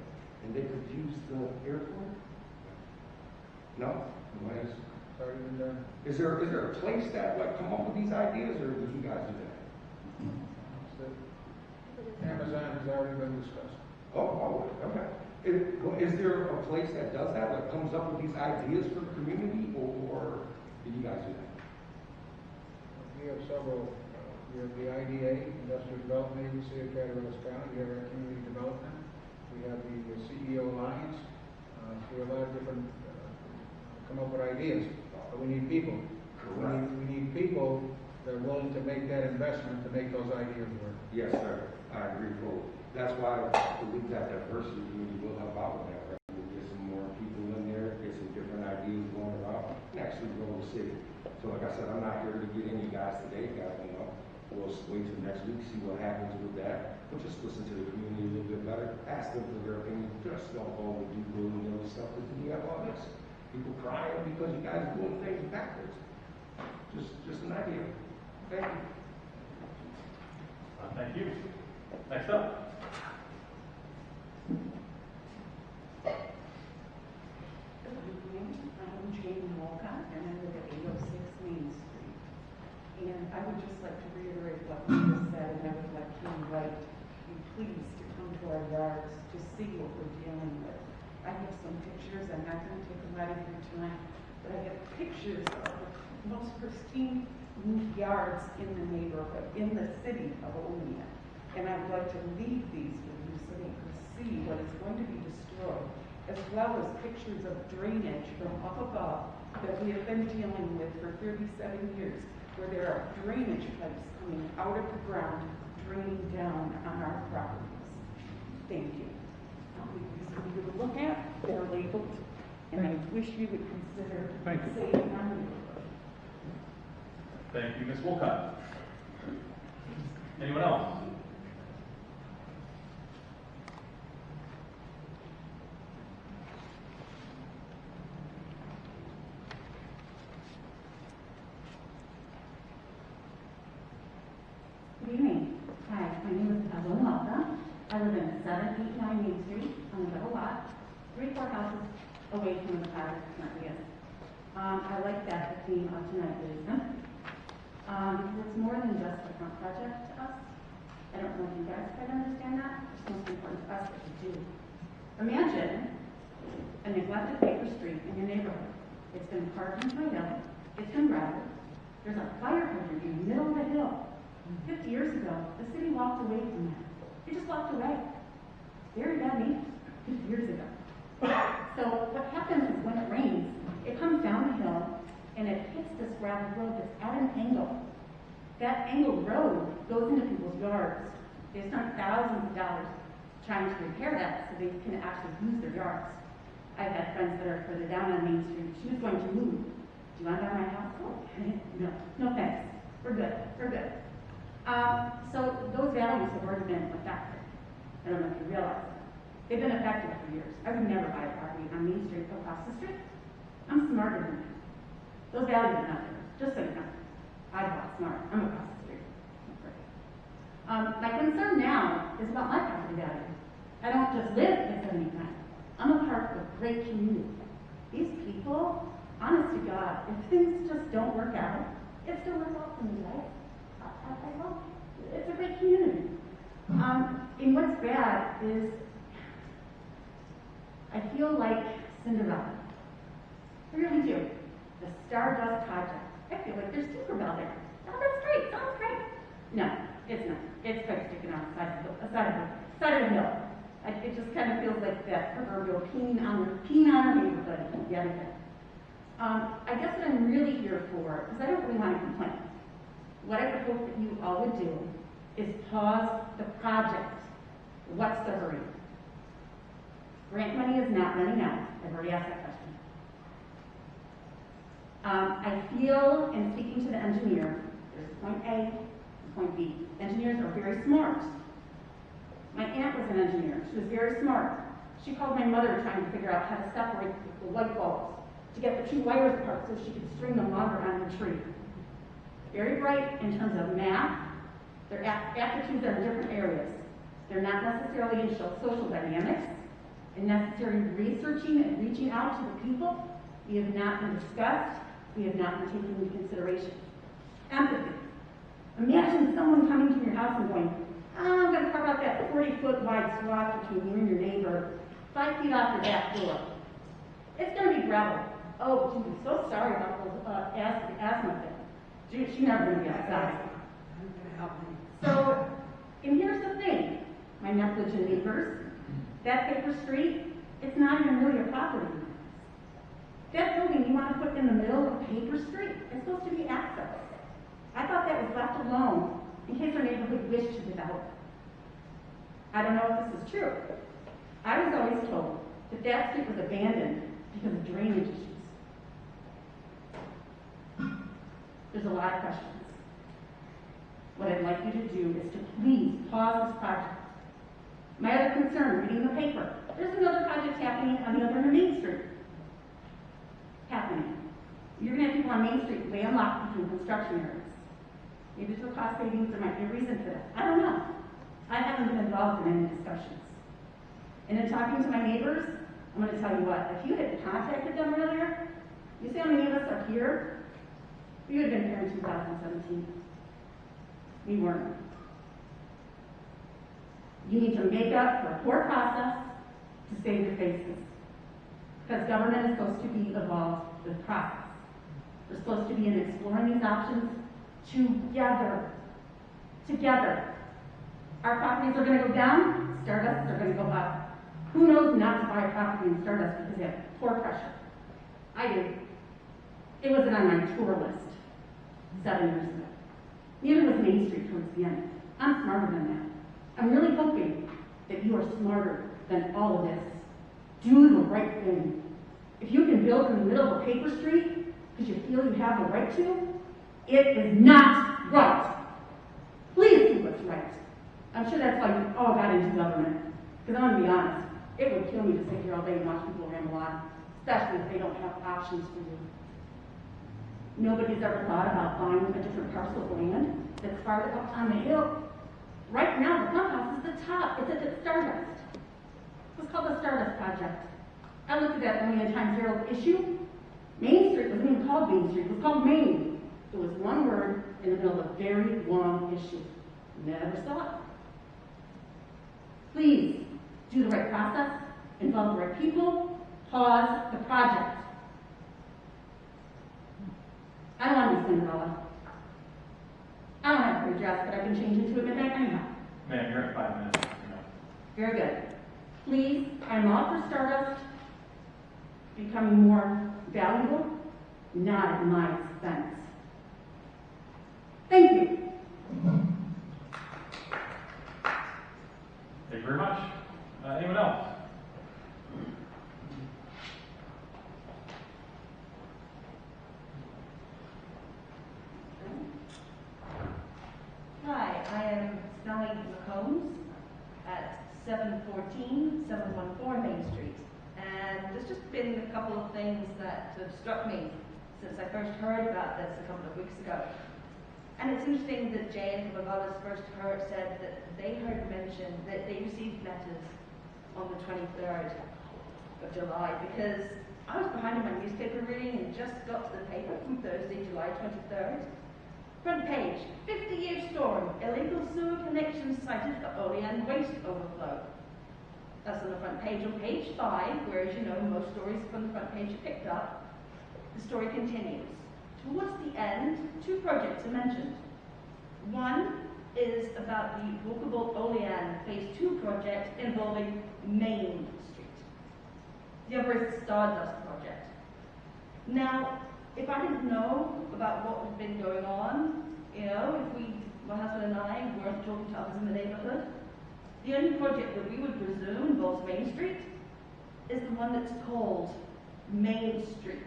and they could use the airport? No? Nice. Is there a place that, like, come up with these ideas, or did you guys do that? Amazon has already been discussed. Oh, okay. Is there a place that does that, like, comes up with these ideas for the community, or did you guys do that? We have several. We have the IDA, Industrial Development Agency of Cattaraugus County. We have our community development. We have the CEO Alliance. We have a lot of different come up with ideas. But we need people. We need people that are willing to make that investment to make those ideas work. Yes, sir. I agree fully. That's why I believe that diversity community will help out with that. Right? We'll get some more people in there, get some different ideas going around, and actually grow the city. So, like I said, I'm not here to get any guys today. Guys, we'll wait till next week, see what happens with that. We'll just listen to the community a little bit better. Ask them for their opinion. Just don't go and do willy-nilly stuff because we have all this. People crying because you guys are doing things backwards. Just an idea. Thank you. Thank you. Next up. I'm Jane Walcott, and I live at 806 Main Street. And I would just like to reiterate what you just said, and I would like to invite you please to come to our yards to see what we're dealing with. I have some pictures. I'm not going to take a lot of your time, but I have pictures of the most pristine yards in the neighborhood, in the city of Olean. And I would like to leave these with you so that you can see what is going to be destroyed, as well as pictures of drainage from up above that we have been dealing with for 37 years, where there are drainage pipes coming out of the ground, draining down on our properties. Thank you. I'll leave these for you to look at. They're labeled, and I wish you would consider saving our neighborhood. Thank you, Ms. Wolcott. Anyone else? Good evening. Hi, my name is Aiello. I live in 789 Main Street on the double lot, 3-4 houses away from the project currently is. I like that the theme of tonight is because it's more than just a front project to us. I don't know if you guys quite understand that. It's most important to us that you do. Imagine a neglected paper street in your neighborhood. It's been carved into a hill. It's been gravelled. There's a fire hydrant in the middle of the hill. 50 years ago, the city walked away from that. They just walked away. Very bad news 50 years ago. So what happens is when it rains, it comes down the hill and it hits this gravel road that's at an angle. That angled road goes into people's yards. They spent thousands of dollars trying to repair that so they can actually use their yards. I've had friends that are further down on Main Street. She was going to move. Do you want to buy my house? Oh, no. No thanks. We're good. We're good. So those values have already been affected. I don't know if you realize that. They've been affected for years. I would never buy a property on Main Street across the street. I'm smarter than that. Those values are not there. Just so you know. I bought smart. I'm across the street. My concern now is about my property value. I don't just live at 79. I'm a part of a great community. These people, honest to God, if things just don't work out, it still works out for me, right? I love it. It's a great community. And what's bad is I feel like Cinderella. I really do. The Stardust project. I feel like there's Tinkerbell there. Oh, that's great. Sounds great. No, it's not. It's kind of sticking out the side of the hill. It just kind of feels like that proverbial peeing on our neighborhood yet again. I guess what I'm really here for is I don't really want to complain. What I would hope that you all would do is pause the project. What's the hurry? Grant money is not running out. I've already asked that question. I feel, in speaking to the engineer, there's point A and point B. Engineers are very smart. My aunt was an engineer. She was very smart. She called my mother trying to figure out how to separate the light bulbs to get the two wires apart so she could string them longer on the tree. Very bright in terms of math. Their aptitudes are in different areas. They're not necessarily in social dynamics and necessary researching and reaching out to the people. We have not been discussed. We have not been taken into consideration. Empathy. Imagine someone coming to your house and going, oh, I'm going to carve out that 40-foot wide swath between you and your neighbor, 5 feet off your back door. It's going to be gravel. Oh, gee, I'm so sorry about those asthma thing. She's never going to be outside. So, and here's the thing, my negligent neighbors, that paper street, it's not even really a property. That building you want to put in the middle of Paper Street, it's supposed to be access. I thought that was left alone in case our neighborhood wished to develop. I don't know if this is true. I was always told that that street was abandoned because of drainage issues. There's a lot of questions. What I'd like you to do is to please pause this project. My other concern, reading the paper, there's another project happening on the other end of Main Street. Happening. You're gonna have people on Main Street landlocked between construction areas. Maybe it's for cost savings, there might be a reason for that. I don't know. I haven't been involved in any discussions. And in talking to my neighbors, I'm gonna tell you what, if you had contacted them earlier, you see how many of us are here? We would have been here in 2017. We weren't. You need to make up for a poor process to save your faces. Because government is supposed to be involved with process. We're supposed to be in exploring these options together. Together. Our properties are going to go down, Stardust are going to go up. Who knows not to buy a property in Stardust because they have poor pressure? I do. It wasn't on my tour list 7 years ago. Neither was Main Street towards the end. I'm smarter than that. I'm really hoping that you are smarter than all of this. Do the right thing. If you can build in the middle of a paper street because you feel you have the right to, it is not right. Please do what's right. I'm sure that's why you all got into government. Because I'm going to be honest, it would kill me to sit here all day and watch people ramble on, especially if they don't have options for you. Nobody's ever thought about buying a different parcel of land that's farther up on the hill. Right now, the pump house is the top. It's at the Stardust. It was called the Stardust Project. I looked at that Million Times Herald issue. Main Street wasn't even called Main Street. It was called Main. It was one word in the middle of a very long issue. Never saw it. Please do the right process, involve the right people, pause the project. I don't want to be Cinderella. I don't have to dress, but I can change into a midnight anyhow. Ma'am, you're at 5 minutes. Very good. Please, I'm all for Stardust becoming more valuable, not at my expense. Thank you. Thank you very much. Anyone else? Hi, I am Sally McCombs at 714 Main Street. And there's just been a couple of things that have struck me since I first heard about this a couple of weeks ago. And it's interesting that Jay and a couple of others first said that they heard mention that they received letters on the 23rd of July, because I was behind in my newspaper reading and just got to the paper from Thursday, July 23rd. Front page, 50-year storm, illegal sewer connections cited for Olean waste overflow. That's on the front page. On page 5, where, as you know, most stories from the front page are picked up, the story continues. Towards the end, 2 projects are mentioned. One is about the walkable Olean Phase 2 project involving Main Street. The other is the Stardust project. Now, if I didn't know about what had been going on, you know, if my husband and I weren't talking to others in the neighborhood, the only project that we would presume involves Main Street is the one that's called Main Street.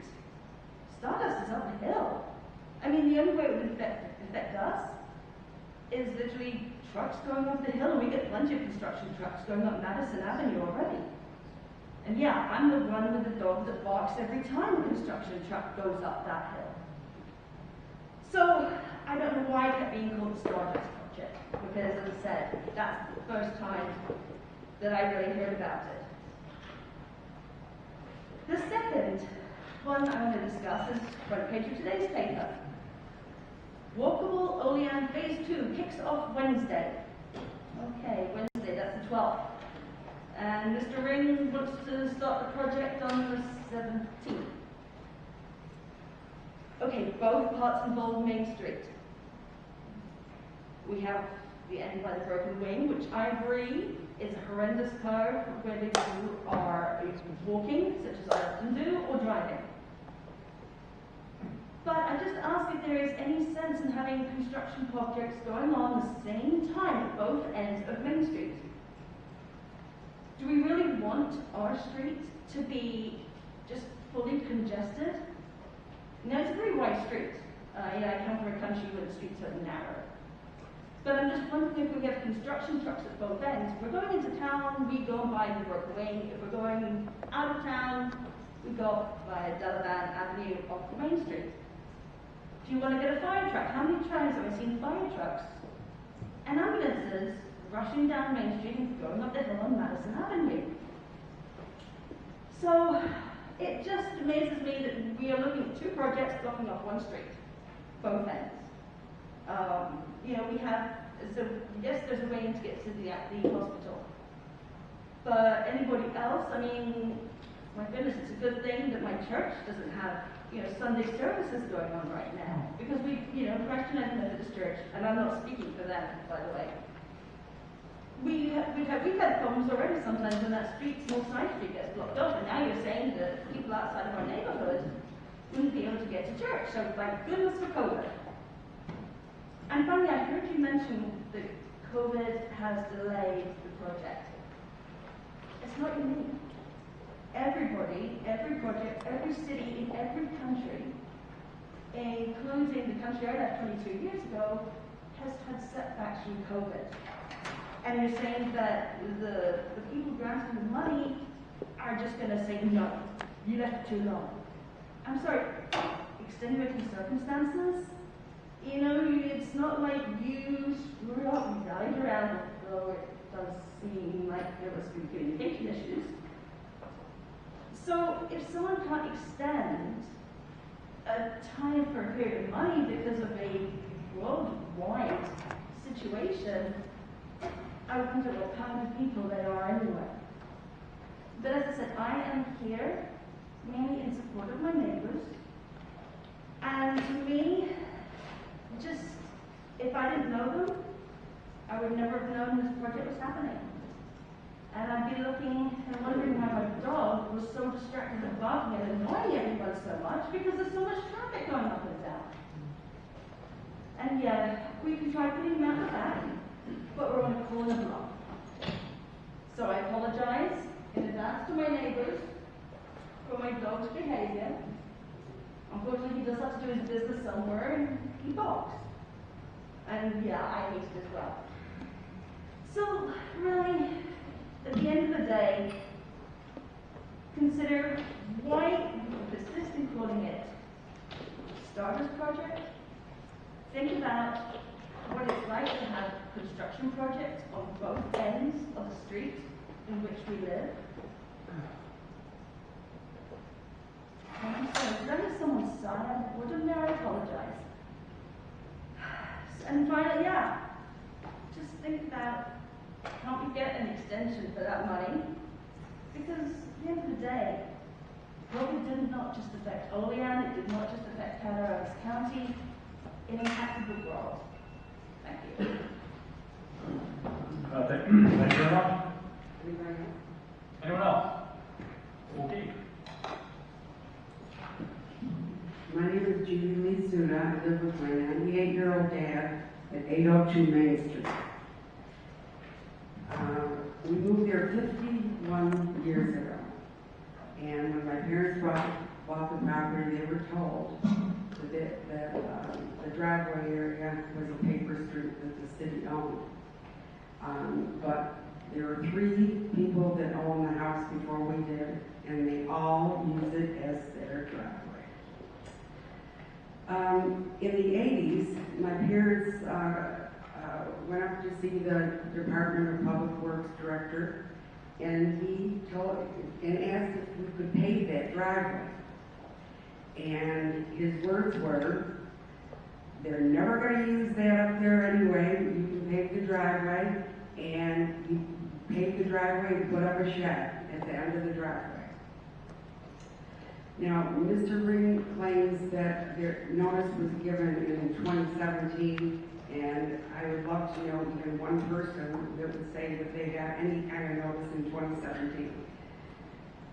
Stardust is up the hill. I mean, the only way it would affect us is literally trucks going up the hill, and we get plenty of construction trucks going up Madison Avenue already. And yeah, I'm the one with the dog that barks every time a construction truck goes up that hill. So, I don't know why it kept being called the Stardust project, because as I said, that's the first time that I really heard about it. The second one I want to discuss is front page of today's paper. Walkable Olean Phase 2 kicks off Wednesday. Okay, Wednesday, that's the 12th. And Mr. Ring wants to start the project on the 17th. Okay, both parts involve Main Street. We have the end by the broken wing, which I agree is a horrendous curve where the people are walking, such as I often do, or driving. But I just ask if there is any sense in having construction projects going on at the same time at both ends of Main Street. Do we really want our street to be just fully congested? No, it's a very wide street. I come from a country where the streets are narrow. But I'm just wondering if we have construction trucks at both ends. If we're going into town, we go and buy the broken wing. If we're going out of town, we go up by Delavan Avenue off the Main Street. If you want to get a fire truck, how many times have I seen fire trucks and ambulances rushing down Main Street and going up the hill on Madison Avenue? So it just amazes me that we are looking at two projects blocking off one street, both ends. You know, we have, so yes, there's a way in to get to the hospital. But anybody else, I mean, my goodness, it's a good thing that my church doesn't have, you know, Sunday services going on right now. Because we, you know, Christ United Methodist Church, and I'm not speaking for them, by the way. We've had problems already sometimes when that small side street gets blocked off, and now you're saying that people outside of our neighborhood wouldn't be able to get to church. So thank goodness for COVID. And finally, I heard you mention that COVID has delayed the project. It's not unique. Everybody, every project, every city in every country, including the country I left 22 years ago, has had setbacks from COVID. And you're saying that the people granting the money are just going to say, no, you left it too long. I'm sorry, extenuating circumstances? You know, it's not like you screwed up, you died around, though it does seem like there was some communication issues. So if someone can't extend a time for a period of money because of a worldwide situation, I wonder what kind of people they are anyway. But as I said, I am here mainly in support of my neighbors. And to me, just, if I didn't know them, I would never have known this project was happening. And I'd be looking and wondering why my dog was so distracted and barking and annoying everyone so much because there's so much traffic going up and down. And yeah, we can try putting him out the back, but we're on a corner block. So I apologize in advance to my neighbors for my dog's behavior. Unfortunately, he does have to do his business somewhere and he barks. And yeah, I hate it as well. So really, at the end of the day, consider why we persist in calling it Stardust Project. Think about what it's like to have construction projects on both ends of the street in which we live. I'm sorry, did I hear someone sigh? Wouldn't I apologize? And finally, yeah, just think about, can't we get an extension for that money? Because at the end of the day, COVID did not just affect Olean, it did not just affect Calaveras County, it impacted the world. Thank you. Thank you very much. Anyone else? Okay. My name is Judy Misuda. I live with my 98-year-old dad at 802 Main Street. We moved there 51 years ago. And when my parents bought the property, they were told that the driveway area was a paper street that the city owned. But there were 3 people that owned the house before we did, and they all use it as their driveway. In the 80s, my parents went up to see the Department of Public Works director, and he asked if we could pave that driveway. And his words were, they're never going to use that up there anyway. You can pave the driveway, and you pave the driveway and put up a shed at the end of the driveway. Now, Mr. Ring claims that their notice was given in 2017, and I would love to know even one person that would say that they got any kind of notice in 2017.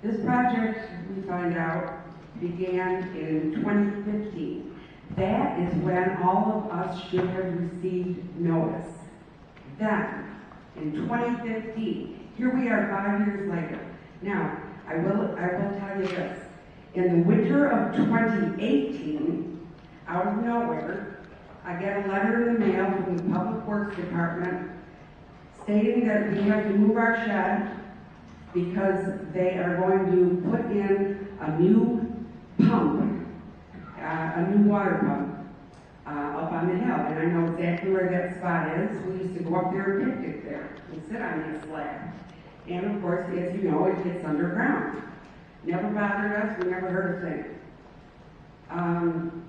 This project, we find out, began in 2015. That is when all of us should have received notice. Then, in 2015, here we are 5 years later. Now, I will tell you this. In the winter of 2018, out of nowhere, I get a letter in the mail from the Public Works Department stating that we have to move our shed because they are going to put in a new pump, a new water pump, up on the hill. And I know exactly where that spot is. We used to go up there and picnic there and sit on that slab. And of course, as you know, it gets underground. Never bothered us, we never heard a thing. I'm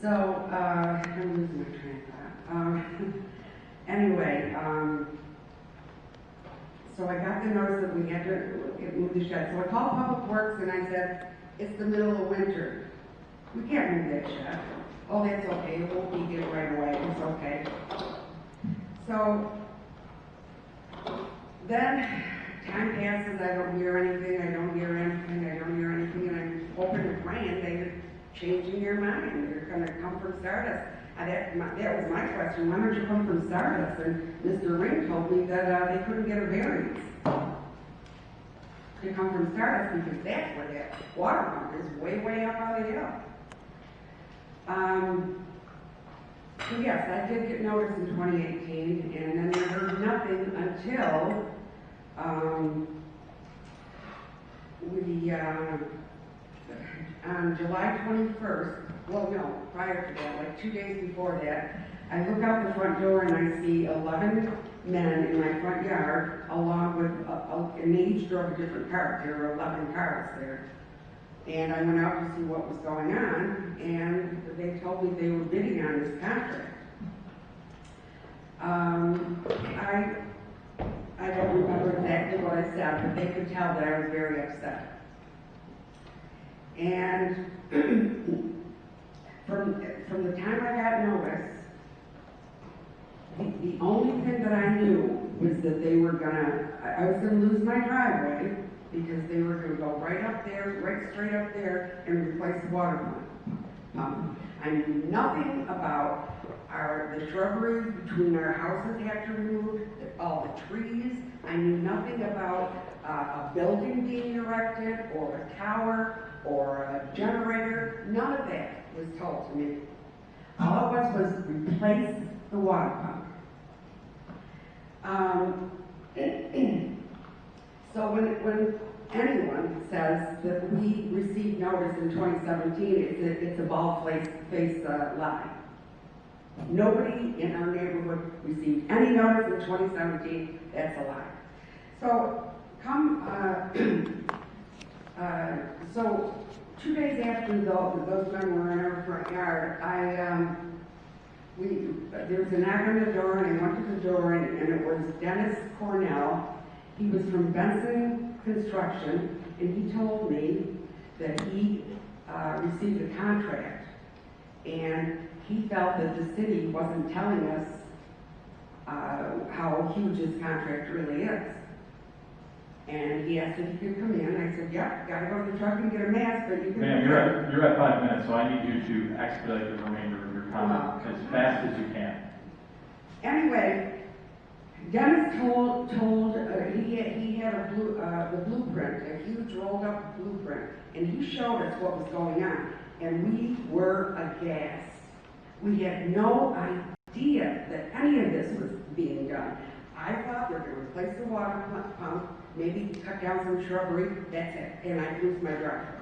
losing my train of thought. Anyway, so I got the notice that we had to move the shed. So I called Public Works and I said, it's the middle of winter. We can't move that shed. Oh, that's okay, we'll get it right away, it's okay. So, then, time passes, I don't hear anything, and I'm hoping and praying they're changing their mind, they're gonna come from Stardust. That was my question, why don't you come from Stardust? And Mr. Ring told me that they couldn't get a variance to come from Stardust because that's where that water pump is, way up on the hill. So yes, I did get notice in 2018, and then I heard nothing until on July 21st, well no, prior to that, like 2 days before that, I look out the front door and I see 11 men in my front yard, along with, and they each drove a different car. There were 11 cars there. And I went out to see what was going on, and they told me they were bidding on this contract. I don't remember exactly what I said, but they could tell that I was very upset. And from the time I got notice, the only thing that I knew was that they were I was gonna lose my driveway, because they were going to go right up there, right straight up there, and replace the water pump. I knew nothing about the shrubbery between our houses had to remove, all the trees. I knew nothing about a building being erected, or a tower, or a generator. None of that was told to me. All it was replace the water pump. So when anyone says that we received notice in 2017, it's a bald-faced lie. Nobody in our neighborhood received any notice in 2017. That's a lie. So so 2 days after those men were in our front yard, there was a knock on the door, and I went to the door, and it was Dennis Cornell. He was from Benson Construction, and he told me that he received a contract, and he felt that the city wasn't telling us how huge this contract really is. And he asked if he could come in. I said, yep, gotta go to the truck and get a mask, but you can. Ma'am, you're at 5 minutes, so I need you to expedite the remainder of your comment as fast as you can. Anyway, Dennis told he had the blueprint, a huge rolled up blueprint, and he showed us what was going on, and we were aghast. We had no idea that any of this was being done. I thought they were going to replace the water pump, maybe cut down some shrubbery, that's it, and I'd lose my driveway.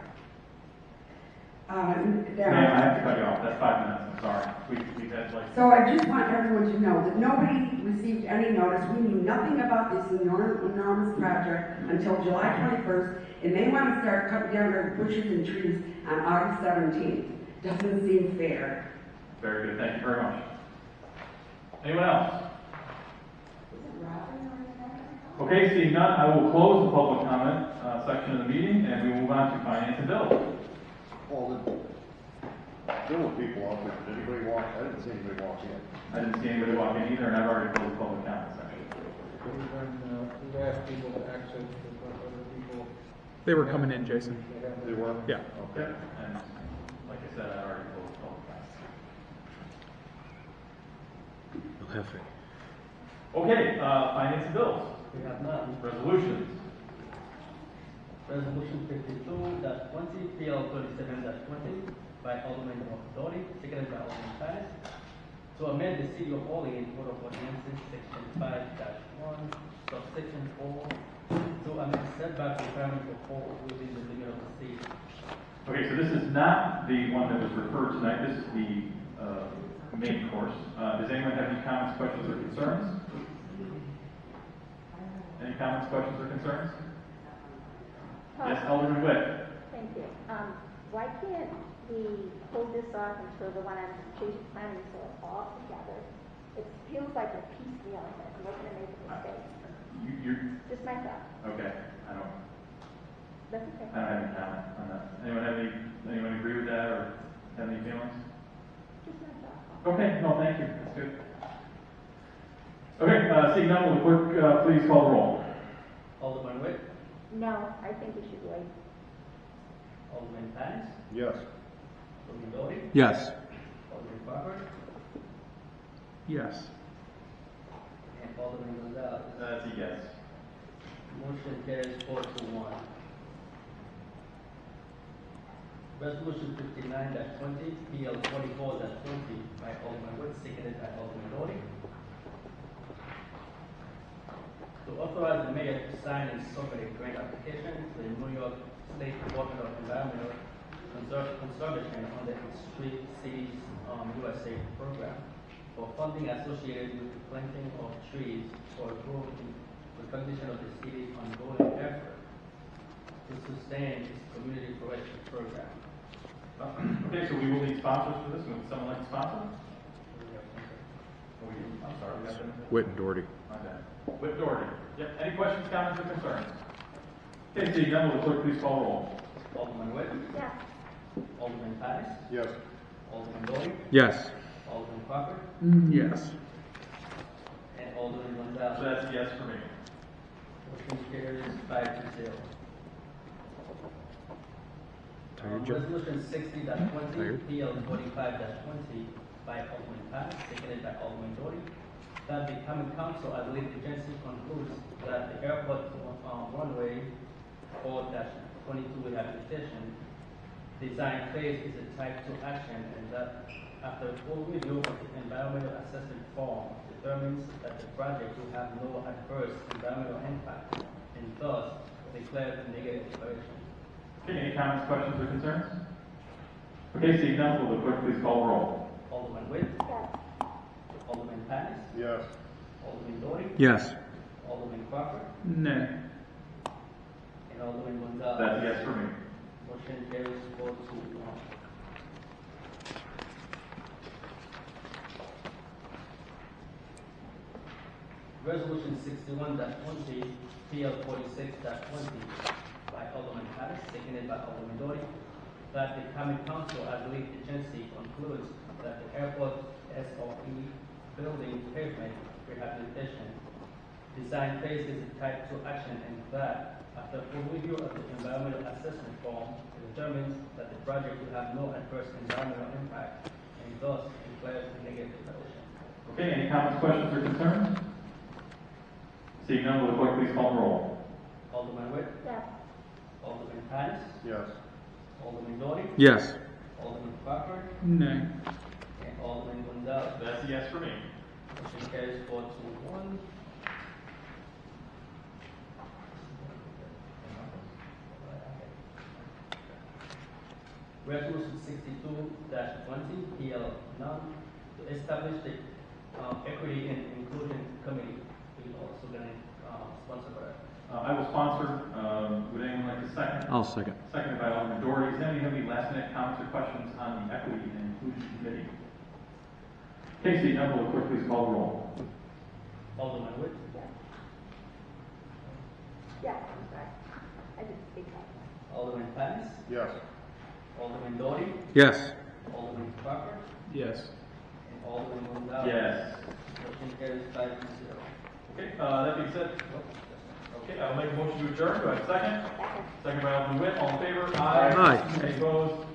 Ma'am, I have to cut you off. That's 5 minutes. I'm sorry. We've had like. So I just want everyone to know that nobody received any notice. We knew nothing about this enormous project until July 21st, and they want to start cutting down our bushes and trees on August 17th. Doesn't seem fair. Very good. Thank you very much. Anyone else? Okay, seeing none, I will close the public comment section of the meeting, and we move on to finance and bills. Well, there were people out there. Did anybody walk? I didn't see anybody walk in. I didn't see anybody walk in either, and I've already closed the public comment section. We've asked people to exit, but other people. They were coming in, Jason. They were? Yeah. Okay. And like I said, I already closed the public comment. Okay, finance and bills. We have none. Resolutions. Resolution 52-20, PL 27-20 by Alderman Dory, seconded by Alderman Panis, to amend the City of Olean Code of Ordinances, Section 5-1, subsection 4, to setback requirement for poles within the limit of the city. Okay, so this is not the one that was referred tonight, this is the main course. Does anyone have any comments, questions, or concerns? Any comments, questions, or concerns? Yes, Alderman Witt. Thank you. Why can't we hold this off until the one on strategic planning so it's all together? It feels like a piecemeal and we're going to make a mistake. Just my thought. Okay, That's okay. I don't have any comment on that. Anyone agree with that or have any feelings? Just my thought. Okay, no, thank you, that's good. Okay, seeing none, will the clerk please call the roll? Alderman Witt, No, I think we should wait. Alderman Panis, Yes. Alderman Doughty, Yes. Alderman Crawford, Yes. and Alderman Gonzalez. That's a yes. Motion carries 4-1. Resolution 59-20, PL 24-20 by Alderman Witt, seconded by Alderman Doughty. To authorize the mayor to sign and submit a grant application to the New York State Department of Environmental Conservation under its Street Cities USA program for funding associated with the planting of trees for improving recognition of the city's ongoing effort to sustain its community forestry program. Okay, so we will need sponsors for this. Would someone like to sponsor? I'm sorry, we got them. Witt and Doherty. Okay. Whit Doherty. Yep. Any questions, comments, or concerns? Okay, seeing none, will the clerk please call the roll? Alderman Witt, Yes. Alderman Panis, Yes. Alderman Doughty, Yes. Alderman Crawford, Yes. and Alderman So Gonzalez. that's a yes for me. Motion carries 5-0. Tired, Joe? Resolution 60-20, Tired? PL 45-20 by Alderman Panis, seconded by Alderman Doughty. That the common council, I believe, agency concludes that the Airport Runway 4-22 Rehabilitation Design Phase is a type 2 action, and that after full review of the environmental assessment form determines that the project will have no adverse environmental impact, and thus declares a negative declaration. Okay, any comments, questions, or concerns? Okay, seeing none, will the clerk please call the roll? Alderman Witt, Yes. Alderman Panis, Yes. Alderman Doughty, Yes. Alderman Crawford, Nay. and Alderman Gonzalez. That's a yes for me. Motion carries 4-1. Resolution 61-20, PL 46-20 by Alderman Panis, seconded by Alderman Doughty, that the common council as lead agency concludes that the airport SOE building pavement rehabilitation design phase is a type 2 action, and that after full review of the environmental assessment form, it determines that the project will have no adverse environmental impact, and thus declares a negative declaration. Okay, any comments, questions, or concerns? Seeing none, will the clerk please call the roll? Alderman Witt, Yes. Alderman Panis, Yes. Alderman Doughty, Yes. Alderman Crawford, Nay. and Alderman Gonzalez. That's a yes for me. Motion carries 4-1. Resolution 62-20, PL none, to establish the Equity and Inclusion Committee. We also going to sponsor for that. I will sponsor. Would anyone like to second? I'll second. Seconded by Alderman Doherty. Does anyone have any last minute comments or questions on the Equity and Inclusion Committee? Okay, seeing none, will the clerk please call the roll? Alderman Witt, Yes. Yes, I'm sorry. I didn't speak up. Alderman Panis, Yes. Alderman Doughty, Yes. Alderman Crawford, Yes. and Alderman Gonzalez. Yes. Motion carries 5-0. Okay, that being said, okay, I'll make a motion to adjourn. Do I have a second? Second by Alderman Witt. All in favor? Aye. Aye. Any opposed?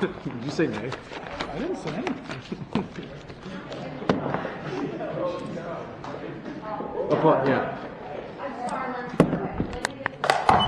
Did you say nay? I didn't say anything. Yeah.